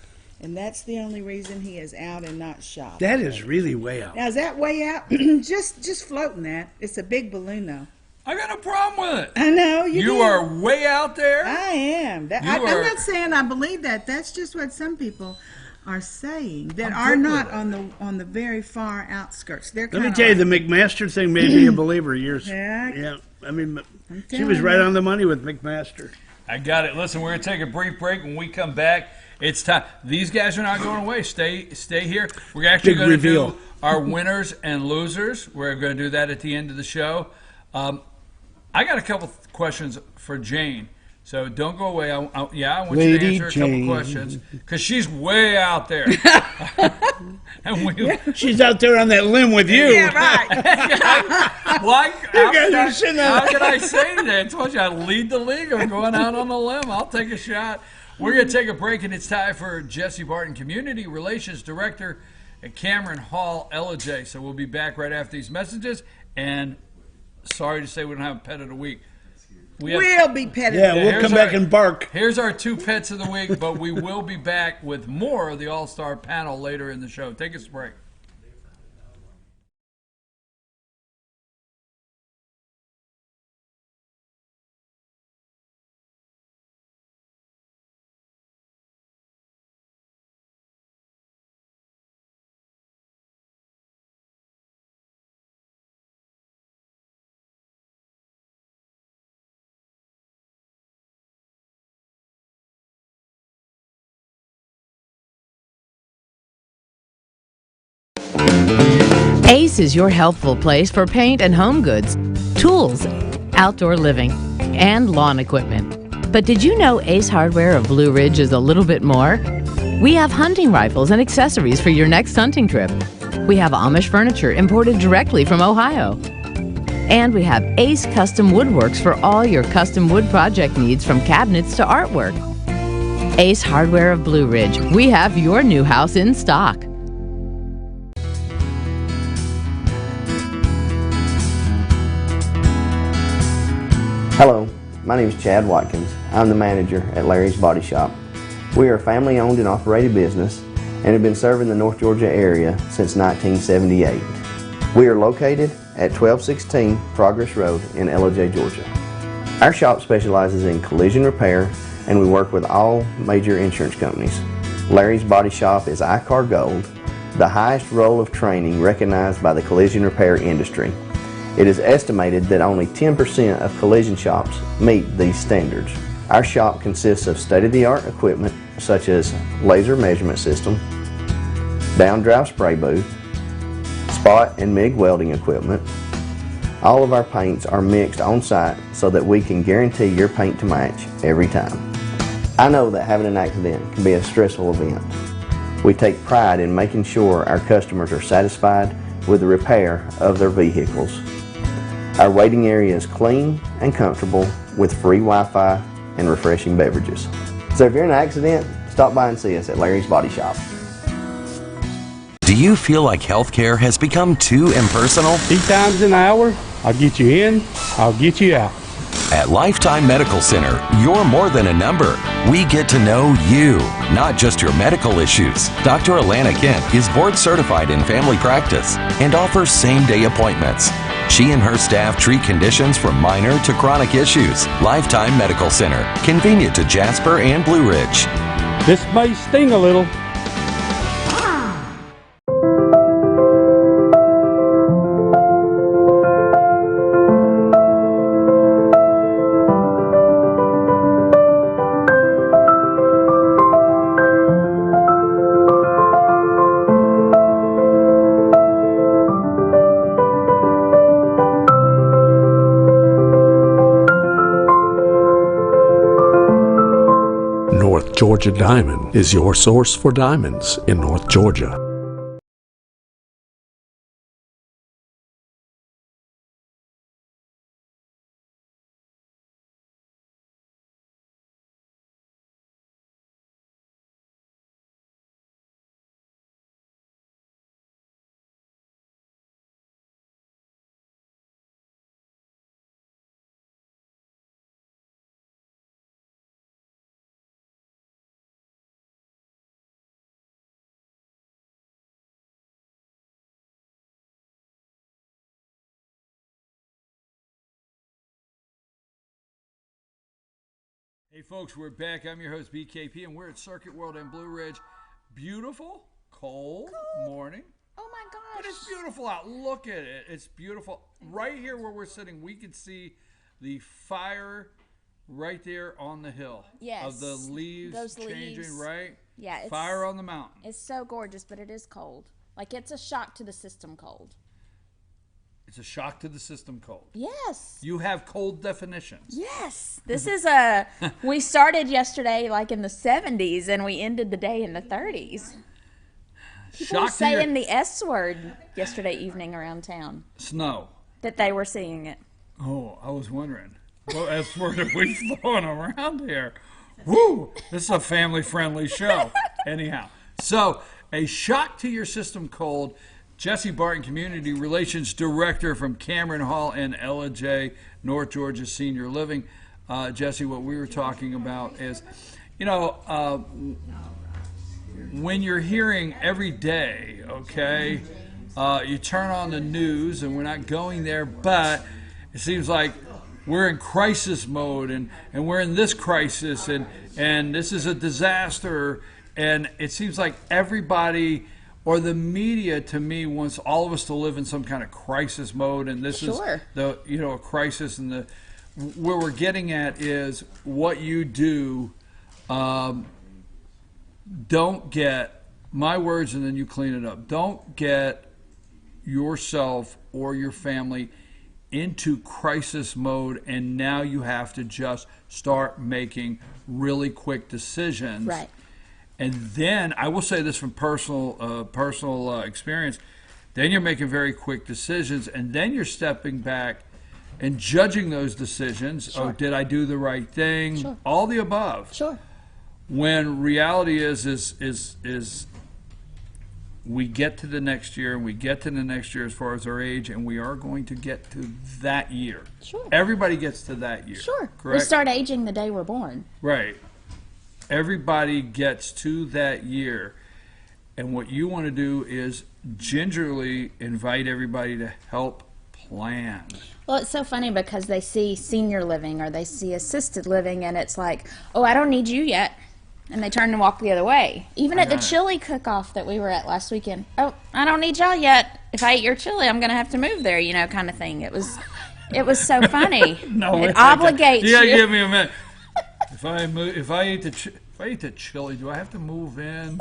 and that's the only reason he is out and not shot. That is really way out. Now, is that way out? just floating that. It's a big balloon, though. I got no problem with it. I know you. You do. are way out there. I am. You I'm are- not saying I believe that. That's just what some people are saying that I'm are good not with on the very far outskirts. They're Let me kinda tell you, the like- McMaster thing made me a believer years. Yeah. I mean, she telling was right you. on the money with McMaster. I got it. Listen, we're gonna take a brief break. When we come back, it's time. These guys are not going away. Stay here. We're actually Big going to reveal. do our winners and losers. We're going to do that at the end of the show. I got a couple questions for Jane. So don't go away. I want you to Lady answer a Jane. couple questions because she's way out there. And we, She's out there on that limb with you. Yeah, right. Why? You guys are sitting How on can I say that? I told you I lead the league. I'm going out on a limb. I'll take a shot. We're going to take a break, and it's time for Jesse Barton, Community Relations Director at Cameron Hall, LJ. So we'll be back right after these messages. And sorry to say we don't have a pet of the week. We'll be petted. Yeah, we'll Here's come back and bark. Here's our two pets of the week, but we will be back with more of the All-Star panel later in the show. Take us a break. Ace is your helpful place for paint and home goods, tools, outdoor living, and lawn equipment. But did you know Ace Hardware of Blue Ridge is a little bit more? We have hunting rifles and accessories for your next hunting trip. We have Amish furniture imported directly from Ohio. And we have Ace Custom Woodworks for all your custom wood project needs from cabinets to artwork. Ace Hardware of Blue Ridge. We have your new house in stock. Hello, my name is Chad Watkins. I'm the manager at Larry's Body Shop. We are a family-owned and operated business and have been serving the North Georgia area since 1978. We are located at 1216 Progress Road in LJ, Georgia. Our shop specializes in collision repair and we work with all major insurance companies. Larry's Body Shop is ICAR Gold, the highest role of training recognized by the collision repair industry. It is estimated that only 10% of collision shops meet these standards. Our shop consists of state-of-the-art equipment such as laser measurement system, down-drive spray booth, spot and MIG welding equipment. All of our paints are mixed on site so that we can guarantee your paint to match every time. I know that having an accident can be a stressful event. We take pride in making sure our customers are satisfied with the repair of their vehicles. Our waiting area is clean and comfortable with free Wi-Fi and refreshing beverages. So if you're in an accident, stop by and see us at Larry's Body Shop. Do you feel like healthcare has become too impersonal? 3 times an hour, I'll get you in, I'll get you out. At Lifetime Medical Center, you're more than a number. We get to know you, not just your medical issues. Dr. Alana Kent is board certified in family practice and offers same-day appointments. She and her staff treat conditions from minor to chronic issues. Lifetime Medical Center, convenient to Jasper and Blue Ridge. This may sting a little. North Georgia Diamond is your source for diamonds in North Georgia. Hey folks, we're back. I'm your host BKP, and we're at Circuit World in Blue Ridge. Beautiful, cold morning. Oh my gosh. But it's beautiful out. Look at it. It's beautiful. Right here where we're sitting, we can see the fire right there on the hill. Yes. Of the leaves Those changing, leaves. right? Yeah. It's, fire on the mountain. It's so gorgeous, but it is cold. Like, it's a shock to the system cold. It's a shock to the system cold. Yes. You have cold definitions. Yes. This is we started yesterday like in the 70s and we ended the day in the 30s. People were saying the S word yesterday evening around town. Snow. That they were seeing it. Oh, I was wondering. What S word are we throwing around here? Woo! This is a family-friendly show. Anyhow, so a shock to your system cold. Jesse Barton, Community Relations Director from Cameron Hall and Ella J, North Georgia Senior Living. Jesse, what we were talking about is, you know, when you're hearing every day, okay, you turn on the news, and we're not going there, but it seems like we're in crisis mode, and we're in this crisis, and this is a disaster, and it seems like everybody... or the media, to me, wants all of us to live in some kind of crisis mode, and this is the a crisis. And where we're getting at is what you do. Don't get my words, and then you clean it up. Don't get yourself or your family into crisis mode, and now you have to just start making really quick decisions. Right. And then, I will say this from personal experience, then you're making very quick decisions, and then you're stepping back and judging those decisions. Sure. Oh, did I do the right thing? Sure. All the above. Sure. When reality is we get to the next year, and we get to the next year as far as our age, and we are going to get to that year. Sure. Everybody gets to that year. Sure. Correct? We start aging the day we're born. Right. Everybody gets to that year, and what you want to do is gingerly invite everybody to help plan. Well, it's so funny because they see senior living or they see assisted living, and it's like, oh, I don't need you yet. And they turn and walk the other way. Even at the chili cook-off that we were at last weekend, oh, I don't need y'all yet. If I eat your chili, I'm going to have to move there, kind of thing. It was so funny. No, it obligates you. Yeah, you. give me a minute. If I eat If I eat the chili, do I have to move in?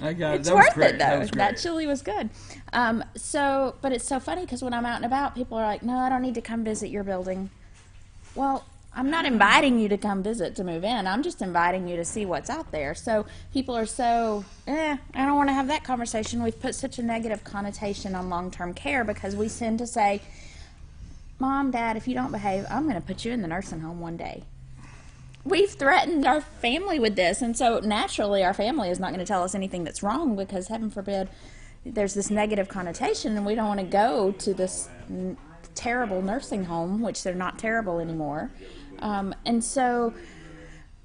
I got it. It's That was worth great. it, That though. was That great. chili was good. But it's so funny because when I'm out and about, people are like, no, I don't need to come visit your building. Well, I'm not inviting you to come visit to move in. I'm just inviting you to see what's out there. So people are so, I don't want to have that conversation. We've put such a negative connotation on long-term care because we tend to say, Mom, Dad, if you don't behave, I'm going to put you in the nursing home one day. We've threatened our family with this, and so naturally our family is not going to tell us anything that's wrong because, heaven forbid, there's this negative connotation, and we don't want to go to this terrible nursing home, which they're not terrible anymore. And so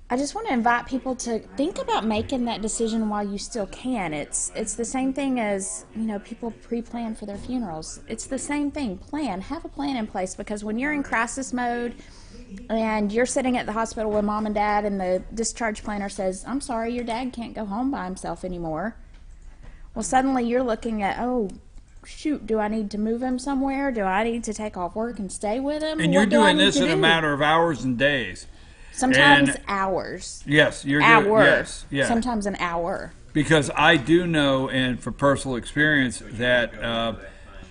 I just want to invite people to think about making that decision while you still can. It's the same thing as, people pre-plan for their funerals. It's the same thing. Have a plan in place, because when you're in crisis mode and you're sitting at the hospital with Mom and Dad and the discharge planner says, I'm sorry, your dad can't go home by himself anymore. Well, suddenly you're looking at, oh, shoot, do I need to move him somewhere? Do I need to take off work and stay with him? And you're doing this in a matter of hours and days. Sometimes hours. Yes, you're hour. doing yes. Sometimes an hour. Because I do know, and for personal experience, that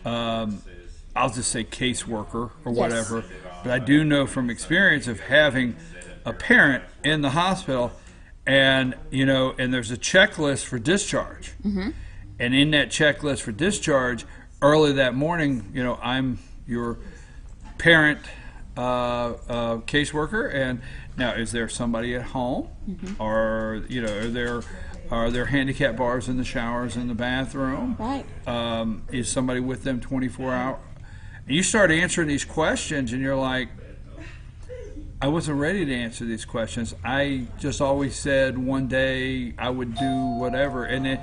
I'll just say caseworker or whatever, but I do know from experience of having a parent in the hospital, and and there's a checklist for discharge. Mm-hmm. And in that checklist for discharge, early that morning, I'm your parent caseworker, and now is there somebody at home, mm-hmm. or are there handicap bars in the showers in the bathroom? Right. Is somebody with them 24 hours? And you start answering these questions, and you're like, I wasn't ready to answer these questions. I just always said one day I would do whatever, and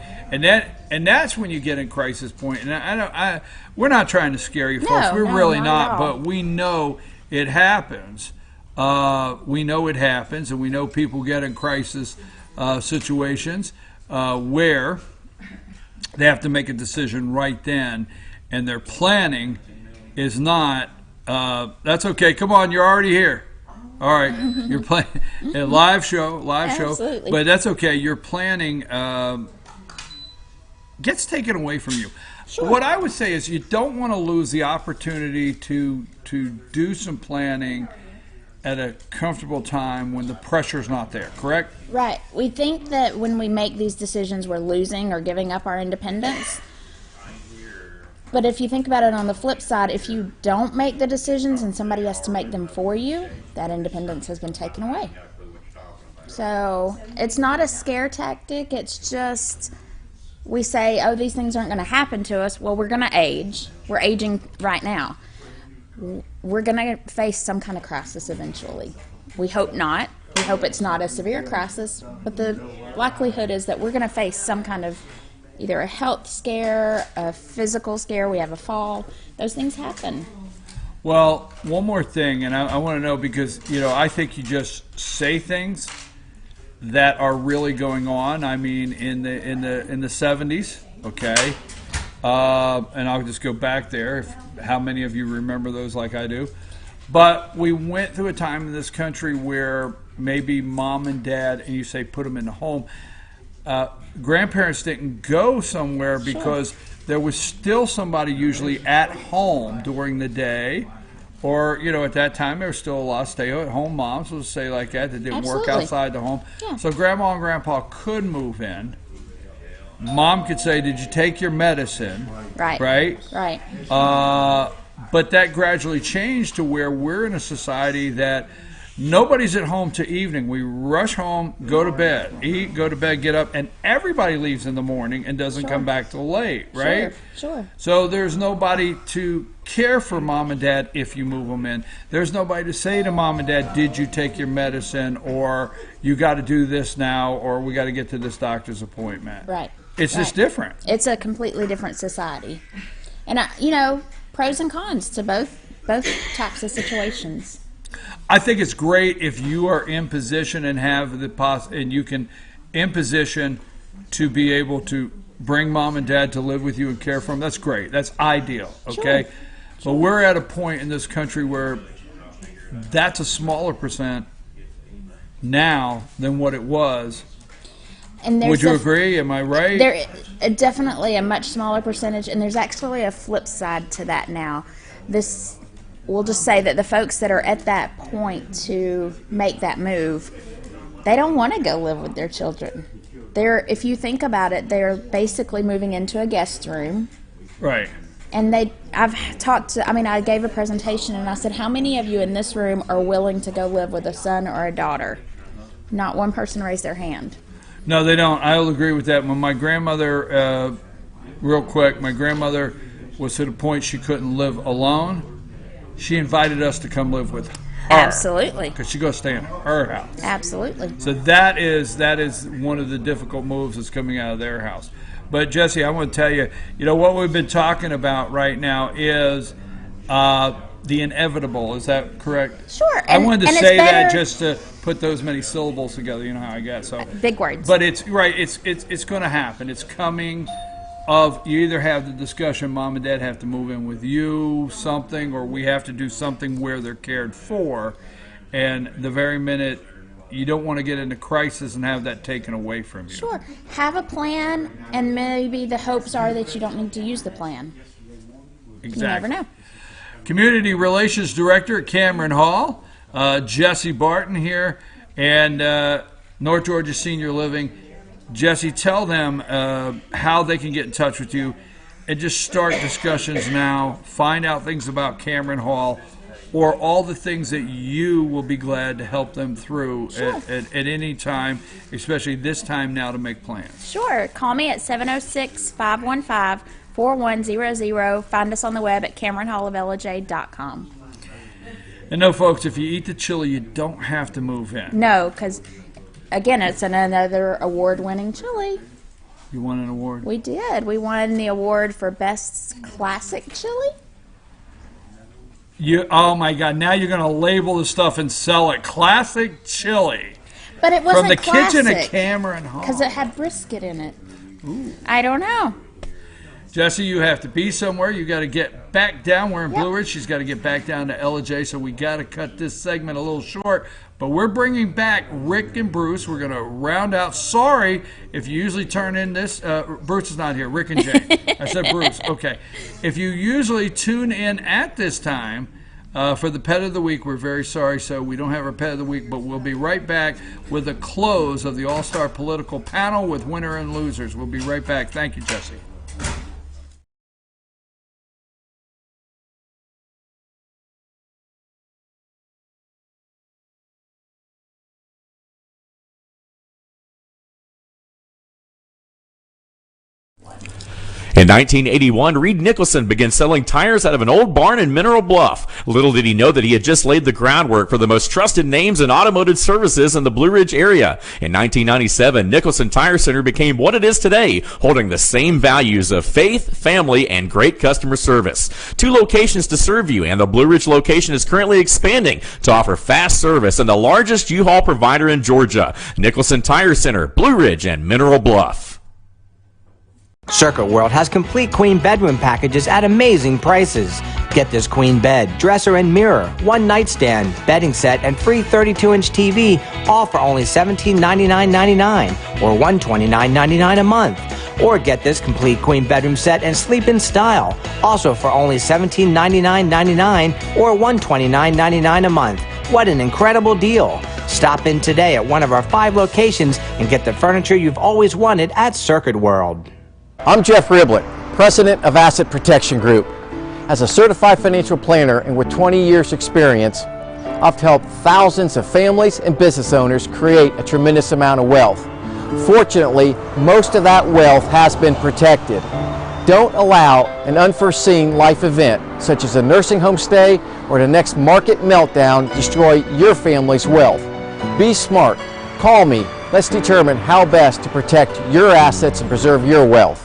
that's when you get in crisis point. And we're not trying to scare you, folks. We're really not, but we know it happens. We know it happens, and we know people get in crisis situations where they have to make a decision right then, and their planning is not. That's okay. Come on, you're already here. All right, you're playing a live show, Absolutely. but that's okay. Your planning gets taken away from you. Sure. What I would say is you don't want to lose the opportunity to do some planning at a comfortable time when the pressure's not there, correct? Right. We think that when we make these decisions, we're losing or giving up our independence. But if you think about it on the flip side, if you don't make the decisions and somebody has to make them for you, that independence has been taken away. So it's not a scare tactic. It's just we say, oh, these things aren't going to happen to us. Well, we're going to age. We're aging right now. We're going to face some kind of crisis eventually. We hope not. We hope it's not a severe crisis. But the likelihood is that we're going to face some kind of either a health scare, a physical scare, we have a fall. Those things happen. Well, one more thing, and I want to know, because I think you just say things that are really going on. I mean, in the 70s, okay, and I'll just go back there. How many of you remember those like I do? But we went through a time in this country where maybe mom and dad, and you say put them in the home. Grandparents didn't go somewhere because there was still somebody usually at home during the day, or at that time there was still a lot of stay-at-home moms, let's say like that didn't work outside the home. Yeah. So grandma and grandpa could move in. Mom could say, "Did you take your medicine?" Right. Right. But that gradually changed to where we're in a society that nobody's at home till evening. We rush home, go to bed, eat, go to bed, get up, and everybody leaves in the morning and doesn't come back till late, right? Sure. So there's nobody to care for mom and dad if you move them in. There's nobody to say to mom and dad, did you take your medicine, or you got to do this now, or we got to get to this doctor's appointment. Right. It's just different. It's a completely different society. And, pros and cons to both types of situations. I think it's great if you are in position and have and you can in position to be able to bring mom and dad to live with you and care for them. That's great. That's ideal. Okay. Sure. But we're at a point in this country where that's a smaller percent now than what it was. And Would you agree? Am I right? There definitely a much smaller percentage, and there's actually a flip side to that now. We'll just say that the folks that are at that point to make that move, they don't want to go live with their children. If you think about it, they're basically moving into a guest room. Right. And I gave a presentation and I said, how many of you in this room are willing to go live with a son or a daughter? Not one person raised their hand. No, they don't. I'll agree with that. When my grandmother, real quick, my grandmother was to the point she couldn't live alone. She invited us to come live with her. Absolutely. Because she goes stay in her house. Absolutely. So that is one of the difficult moves that's coming out of their house. But Jesse, I want to tell you, what we've been talking about right now is the inevitable. Is that correct? Sure. I wanted to say that just to put those many syllables together. You know how I get so big words. But it's right. It's going to happen. It's coming. You either have the discussion, mom and dad have to move in with you, something, or we have to do something where they're cared for. And the very minute you don't want to get into crisis and have that taken away from you. Sure. Have a plan, and maybe the hopes are that you don't need to use the plan. Exactly. You never know. Community Relations Director at Cameron Hall, Jesse Barton here, and North Georgia Senior Living. Jesse, tell them how they can get in touch with you and just start discussions now. Find out things about Cameron Hall or all the things that you will be glad to help them through at any time, especially this time now to make plans. Sure. Call me at 706-515-4100. Find us on the web at CameronHallofLJ.com. And no, folks, if you eat the chili, you don't have to move in. No, because again, it's another award-winning chili. You won an award? We did. We won the award for Best Classic Chili. Oh my God! Now you're going to label the stuff and sell it. Classic chili. But it wasn't from the classic, kitchen at Cameron Hall because it had brisket in it. Ooh. I don't know. Jesse, you have to be somewhere. You got to get back down. We're in Blue Ridge. She's got to get back down to LJ, so we got to cut this segment a little short. But we're bringing back Rick and Bruce. We're going to round out. Sorry if you usually turn in this. Bruce is not here. Rick and Jay. I said Bruce. Okay. If you usually tune in at this time for the Pet of the Week, we're very sorry. So we don't have our Pet of the Week, but we'll be right back with the close of the All-Star Political Panel with winner and losers. We'll be right back. Thank you, Jesse. In 1981, Reed Nicholson began selling tires out of an old barn in Mineral Bluff. Little did he know that he had just laid the groundwork for the most trusted names in automotive services in the Blue Ridge area. In 1997, Nicholson Tire Center became what it is today, holding the same values of faith, family, and great customer service. 2 locations to serve you, and the Blue Ridge location is currently expanding to offer fast service and the largest U-Haul provider in Georgia. Nicholson Tire Center, Blue Ridge, and Mineral Bluff. Circuit World has complete queen bedroom packages at amazing prices. Get this queen bed, dresser and mirror, 1 nightstand, bedding set, and free 32-inch TV, all for only $1799.99 or $129.99 a month. Or get this complete queen bedroom set and sleep in style, also for only $1799.99 or $129.99 a month. What an incredible deal. Stop in today at one of our 5 locations and get the furniture you've always wanted at Circuit World. I'm Jeff Riblett, President of Asset Protection Group. As a certified financial planner and with 20 years experience, I've helped thousands of families and business owners create a tremendous amount of wealth. Fortunately, most of that wealth has been protected. Don't allow an unforeseen life event, such as a nursing home stay or the next market meltdown, destroy your family's wealth. Be smart. Call me. Let's determine how best to protect your assets and preserve your wealth.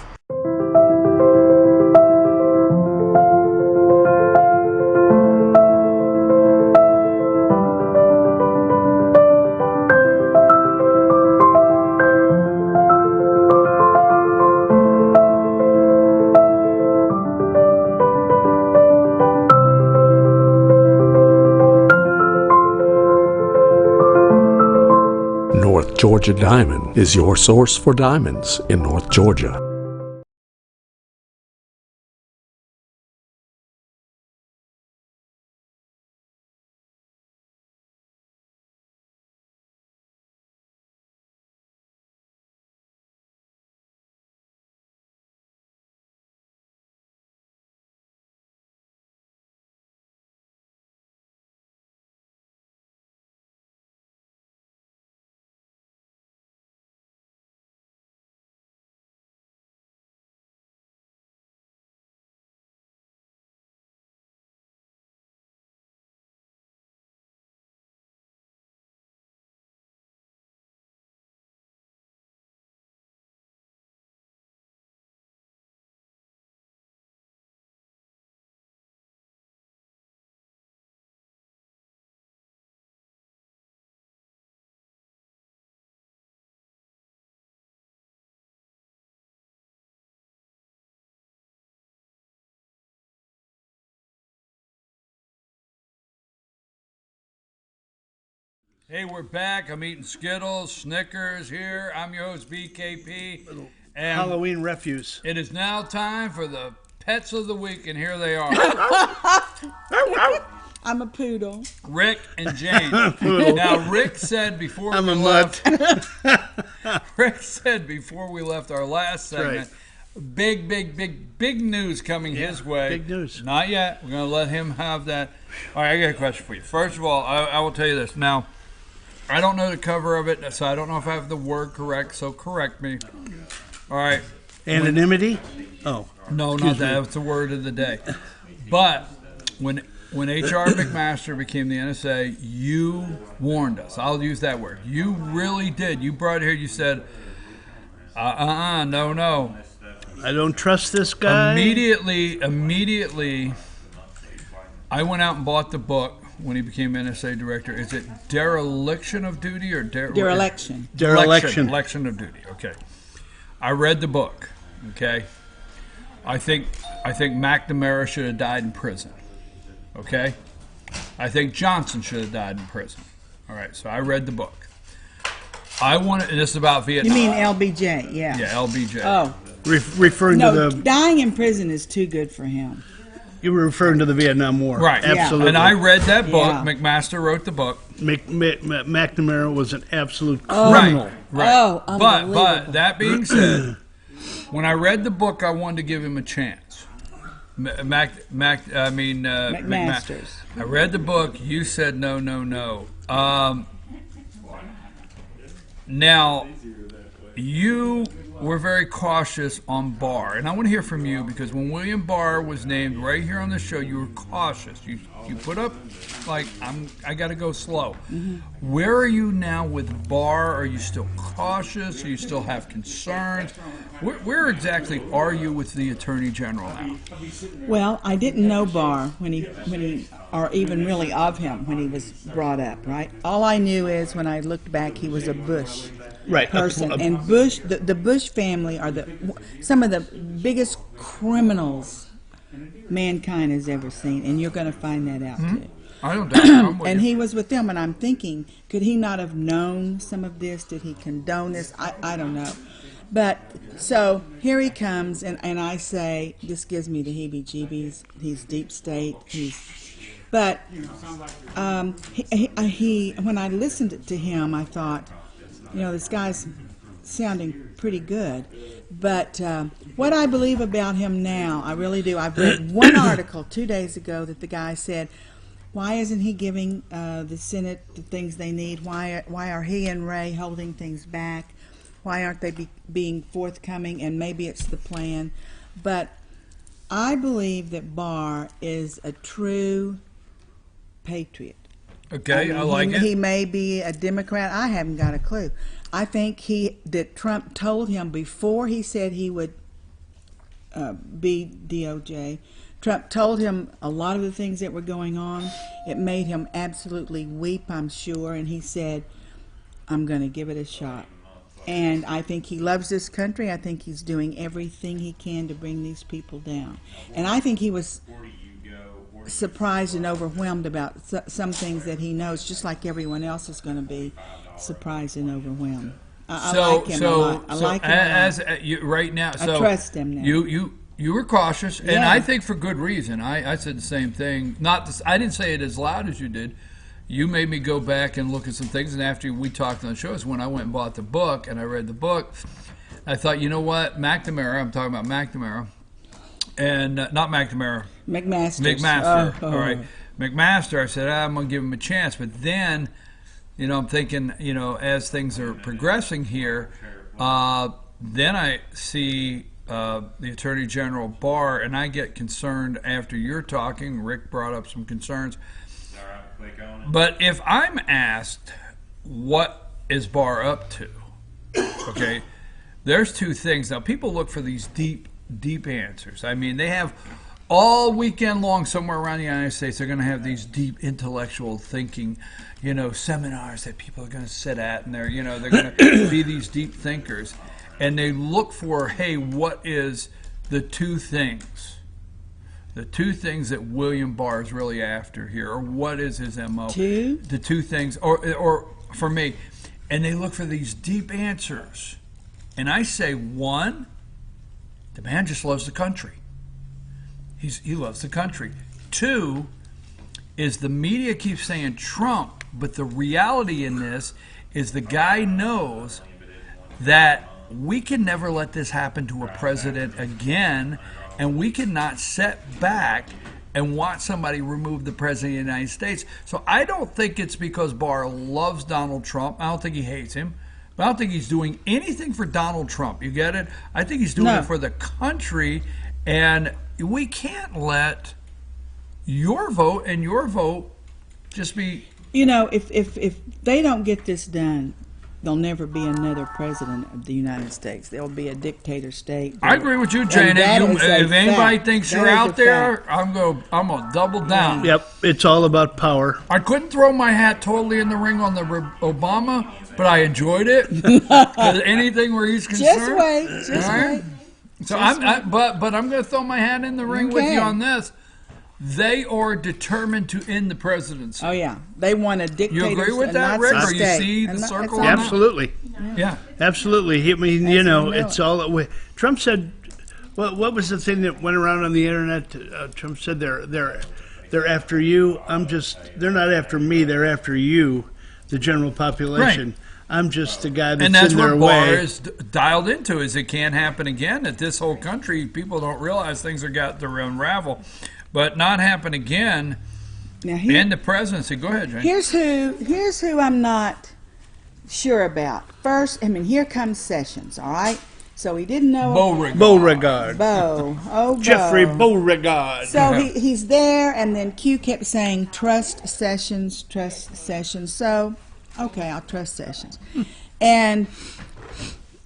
North Georgia Diamond is your source for diamonds in North Georgia. Hey, we're back. I'm eating Skittles, Snickers here. I'm your host, BKP. And Halloween refuse. It is now time for the pets of the week, and here they are. I'm a poodle. Rick and Jane. Now, Rick said before I'm we a left, mutt. Rick said before we left our last segment, big news coming his way. Big news. Not yet. We're going to let him have that. All right, I got a question for you. First of all, I will tell you this. Now, I don't know the cover of it, so I don't know if I have the word correct, so correct me. All right. Anonymity? Oh. No, not that. That's the word of the day. But when H.R. McMaster became the NSA, you warned us. I'll use that word. You really did. You brought it here. You said, no. I don't trust this guy. Immediately, I went out and bought the book when he became NSA director. Is it Dereliction of Duty or Dereliction? Dereliction of Duty. Okay. I read the book. Okay. I think McNamara should have died in prison. Okay. I think Johnson should have died in prison. All right. So I read the book. This is about Vietnam. You mean LBJ? Yeah. Yeah, LBJ. Oh. Referring to the dying in prison is too good for him. You were referring to the Vietnam War. Right. Absolutely. And I read that book. Yeah. McMaster wrote the book. McNamara was an absolute criminal. Right. Oh, unbelievable. But that being said, when I read the book, I wanted to give him a chance. McMaster's. I read the book. You said no. Now, you were very cautious on Barr, and I want to hear from you because when William Barr was named right here on the show, you were cautious. You put up like I got to go slow. Mm-hmm. Where are you now with Barr? Are you still cautious? Do you still have concerns? Where exactly are you with the Attorney General now? Well, I didn't know Barr when he or even really of him when he was brought up. Right. All I knew is when I looked back, he was a Bush. Person. And Bush, the Bush family are some of the biggest criminals mankind has ever seen, and you're going to find that out too. I don't doubt. And he was with them, and I'm thinking, could he not have known some of this? Did he condone this? I don't know. But so here he comes, and I say, this gives me the heebie-jeebies. He's deep state. But he when I listened to him, I thought, this guy's sounding pretty good. But what I believe about him now, I really do. I've read one article 2 days ago that the guy said, why isn't he giving the Senate the things they need? Why are he and Ray holding things back? Why aren't they being forthcoming? And maybe it's the plan. But I believe that Barr is a true patriot. Okay, I like it. He may be a Democrat. I haven't got a clue. I think that Trump told him before he said he would be DOJ. Trump told him a lot of the things that were going on. It made him absolutely weep, I'm sure. And he said, I'm going to give it a shot. And I think he loves this country. I think he's doing everything he can to bring these people down. And I think he was surprised and overwhelmed about some things that he knows, just like everyone else is going to be surprised and overwhelmed. I like him a lot. I like him as you, right now, I trust him now. You were cautious, and I think for good reason. I said the same thing. I didn't say it as loud as you did. You made me go back and look at some things, and after we talked on the show is when I went and bought the book, and I read the book. I thought, you know what, McNamara, I'm talking about McNamara, and not McNamara. McMaster. All right. McMaster, I said, I'm going to give him a chance. But then, I'm thinking, as things are progressing here, then I see the Attorney General Barr, and I get concerned after you're talking. Rick brought up some concerns. But if I'm asked, what is Barr up to? Okay, there's two things. Now, people look for these deep answers. I mean, they have all weekend long somewhere around the United States, they're going to have these deep intellectual thinking, seminars that people are going to sit at, and they're going to be these deep thinkers. And they look for, hey, what is the two things? The two things that William Barr is really after here, or what is his MO? The two things, or for me, and they look for these deep answers. And I say, one, the man just loves the country. He loves the country. Two, is the media keeps saying Trump, but the reality in this is the guy knows that we can never let this happen to a president again, and we cannot sit back and watch somebody remove the president of the United States. So I don't think it's because Barr loves Donald Trump. I don't think he hates him. But I don't think he's doing anything for Donald Trump. You get it? I think he's doing it for the country, and we can't let your vote and your vote just be... If they don't get this done, there'll never be another president of the United States. There'll be a dictator state. I agree with you, Jane. If anybody thinks you're out there, I'm gonna double down. Yep, it's all about power. I couldn't throw my hat totally in the ring on the Obama, but I enjoyed it. Anything where he's concerned. Just wait. So but I'm going to throw my hat in the ring with you on this. They are determined to end the presidency. Oh yeah, they want a dictator. You agree with that, Rick? Or you see the circle? Absolutely. Yeah. Absolutely. I mean, it's all that way. Trump said, what was the thing that went around on the internet? Trump said they're after you. They're not after me. They're after you, the general population. Right. I'm just the guy that's in their way. And that's what Barr is dialed into, is it can't happen again. That this whole country, people don't realize things are got to unravel. But not happen again. And the presidency. Go ahead, Jane. Here's who I'm not sure about. First, here comes Sessions, all right? So he didn't know... Beauregard. Jeffrey Beau. Beauregard. So he's there, and then Q kept saying, trust Sessions. So, okay, I'll trust Sessions. And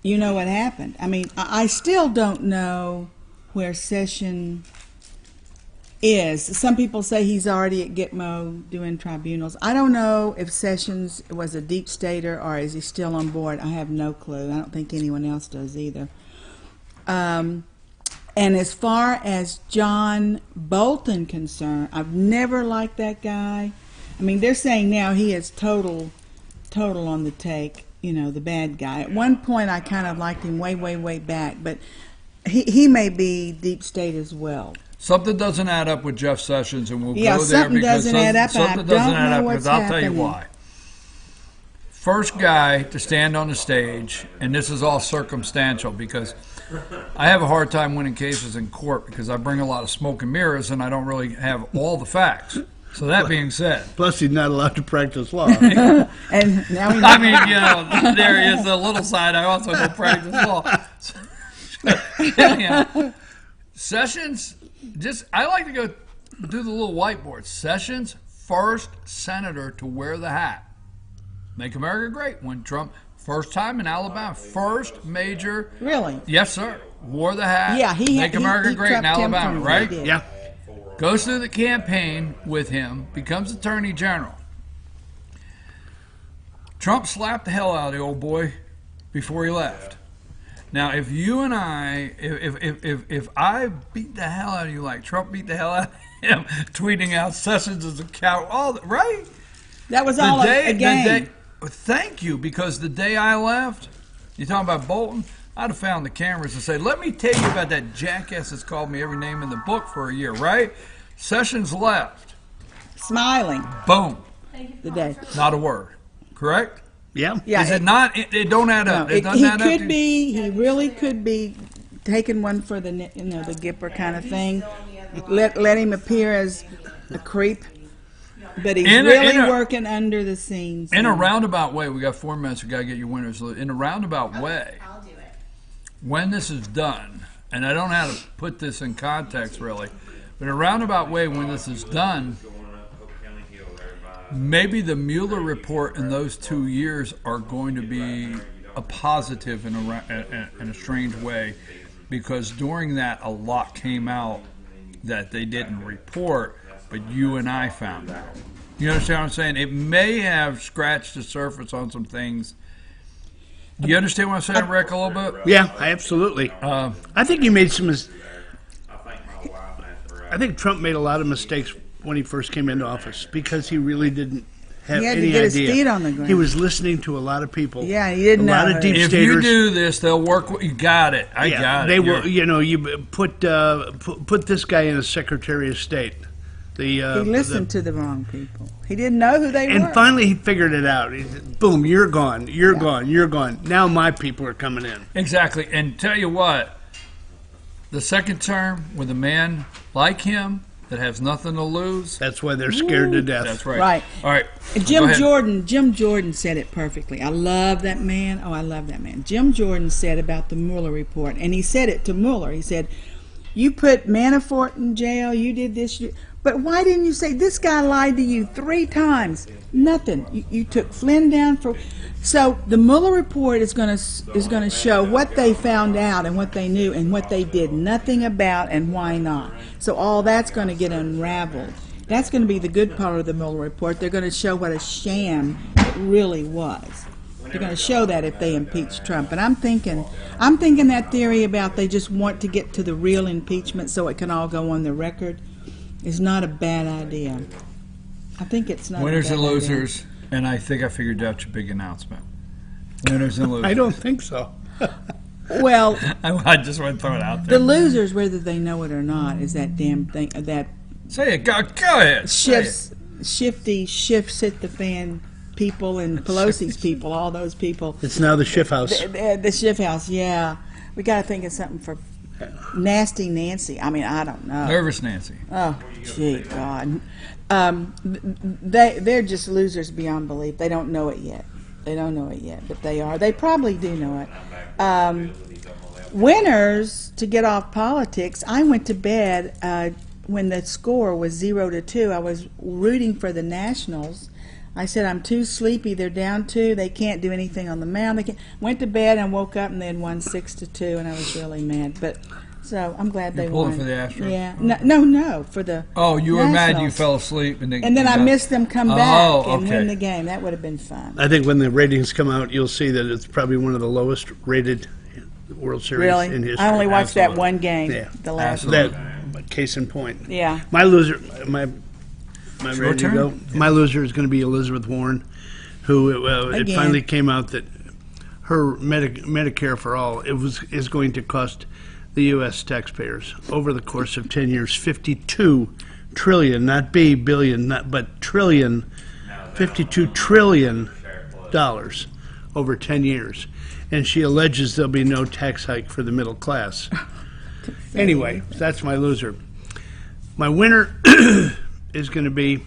you know what happened. I still don't know where Sessions is. Some people say he's already at Gitmo doing tribunals. I don't know if Sessions was a deep stater or is he still on board. I have no clue. I don't think anyone else does either. And as far as John Bolton concerned, I've never liked that guy. They're saying now he is total on the take, the bad guy. At one point I kind of liked him way back, but he may be deep state as well. Something doesn't add up with Jeff Sessions, and we'll go there something because doesn't add up. Something doesn't add up because I'll tell you why. First guy to stand on the stage, and this is all circumstantial because I have a hard time winning cases in court because I bring a lot of smoke and mirrors and I don't really have all the facts. So that being said, plus he's not allowed to practice law. And now there is a little side. I also don't practice law. Anyhow, Sessions. I like to go do the little whiteboard. Sessions, first senator to wear the hat. Make America great. When Trump, first time in Alabama, first major. Really? Yes, sir. Wore the hat. Yeah, Make America great in Alabama, right? Yeah. Goes through the campaign with him, becomes Attorney General. Trump slapped the hell out of the old boy before he left. Now, if you and I, if I beat the hell out of you like Trump beat the hell out of him, tweeting out Sessions as a coward, right? That was all a game. Thank you, because the day I left, you talking about Bolton, I'd have found the cameras and said, let me tell you about that jackass that's called me every name in the book for a year, right? Sessions left. Smiling. Boom. The day. Not a word. Correct? Yeah. Is it not? It don't add up. No, It doesn't add up. He really could be taking one for the the Gipper kind of thing. Let him appear as a creep, but he's really working under the scenes. In a roundabout way, we got 4 minutes. We got to get your winners. In a roundabout way, when this is done, and I don't know how to put this in context really, but in a roundabout way, when this is done, maybe the Mueller report in those 2 years are going to be a positive in a strange way, because during that a lot came out that they didn't report, but you and I found out. You understand what I'm saying? It may have scratched the surface on some things. Do you understand what I'm saying, Rick, a little bit? Yeah, absolutely. I think he made some. I think Trump made a lot of mistakes when he first came into office, because he really didn't have He had any to get idea. his feet on the ground. He was listening to a lot of people. Yeah, he didn't a lot know. of deep If staters. you do this, they'll work. You got it. I got it. They were, you put this guy in as Secretary of State. He listened to the wrong people. He didn't know who they were. And finally, he figured it out. He said, boom, you're gone. You're gone. You're gone. Now my people are coming in. Exactly. And tell you what, the second term with a man like him that has nothing to lose. That's why they're scared to death. That's right. Right. All right. And Go ahead. Jim Jordan said it perfectly. I love that man. Oh, I love that man. Jim Jordan said about the Mueller report, and he said it to Mueller. He said, you put Manafort in jail, you did this, but why didn't you say this guy lied to you 3 times? Nothing. You took Flynn down for. So the Mueller report is going to show what they found out and what they knew and what they did nothing about and why not. So all that's going to get unraveled. That's going to be the good part of the Mueller report. They're going to show what a sham it really was. They're going to show that if they impeach Trump. And I'm thinking that theory about they just want to get to the real impeachment so it can all go on the record is not a bad idea. I think it's not. Winners a bad and losers, and I think I figured out your big announcement. Winners and losers. I don't think so. Well, I just want to throw it out there. The losers, whether they know it or not, is that damn thing that. Say it. Go ahead. Shifty shifts hit the fan. People and Pelosi's people, all those people. It's now the Schiff House. The Schiff House, yeah. We got to think of something for Nasty Nancy. I mean, I don't know. Nervous Nancy. Oh, gee, God. They're just losers beyond belief. They don't know it yet. But they are. They probably do know it. Winners, to get off politics, I went to bed when the score was 0-2. I was rooting for the Nationals. I said, I'm too sleepy. They're down 2. They can't do anything on the mound. Went to bed and woke up and they had won 6-2, and I was really mad. But so I'm glad they won. Pulling for the Astros? Yeah. No, for the. Oh, you were Nationals. mad you fell asleep and then I missed them come back and okay. win the game. That would have been fun. I think when the ratings come out, you'll see that it's probably one of the lowest rated World Series Really? in history. I only watched Absolutely. that one game. Yeah. The last That, one. case in point. Yeah. My loser, my Your ready to turn? go. My loser is going to be Elizabeth Warren, who it Again. finally came out that her Medicare for All is going to cost the U.S. taxpayers over the course of 10 years $52 trillion, not billion, but trillion, $52 trillion over 10 years. And she alleges there'll be no tax hike for the middle class. Anyway, that's my loser. My winner is going to be,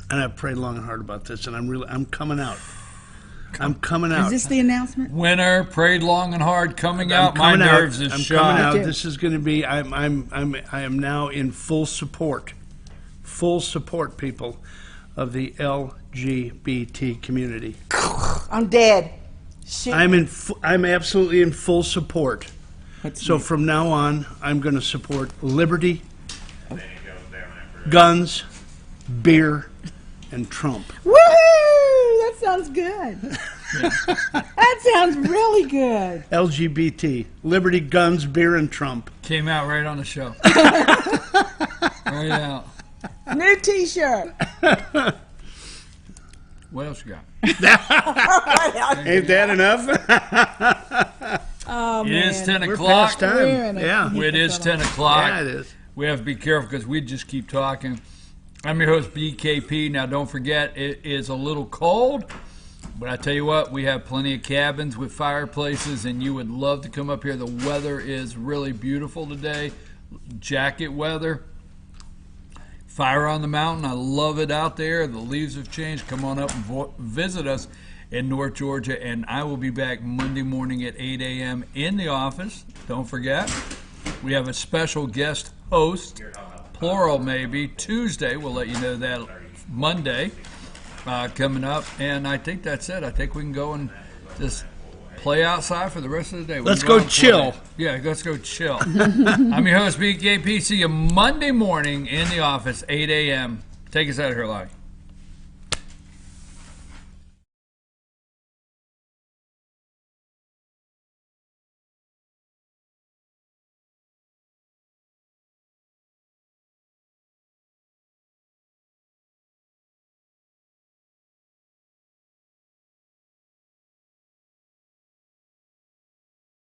and I've prayed long and hard about this, and I'm coming out. I'm coming out. Is this the announcement? Winner, prayed long and hard, coming I'm out. My coming nerves out. is I'm shot. coming out. This is going to be. I am now in full support, people, of the LGBT community. I'm dead. Shit. I'm absolutely in full support. So from now on, I'm going to support liberty, guns, beer, and Trump. Woohoo! That sounds good. That sounds really good. LGBT, liberty, guns, beer, and Trump. Came out right on the show. Right out. New T-shirt. What else you got? Ain't that enough? Oh, It man. is 10 We're o'clock. past time. Yeah. It is 10 o'clock. Yeah, it is. We have to be careful because we just keep talking. I'm your host, BKP. Now, don't forget, it is a little cold, but I tell you what, we have plenty of cabins with fireplaces, and you would love to come up here. The weather is really beautiful today. Jacket weather. Fire on the mountain. I love it out there. The leaves have changed. Come on up and visit us in North Georgia, and I will be back Monday morning at 8 a.m. in the office. Don't forget, we have a special guest host, plural maybe, Tuesday. We'll let you know that Monday coming up, and I think that's it. I think we can go and just play outside for the rest of the day. Let's go chill. Yeah, let's go chill. I'm your host, BKP. See you Monday morning in the office, 8 a.m. Take us out of here, Lonnie.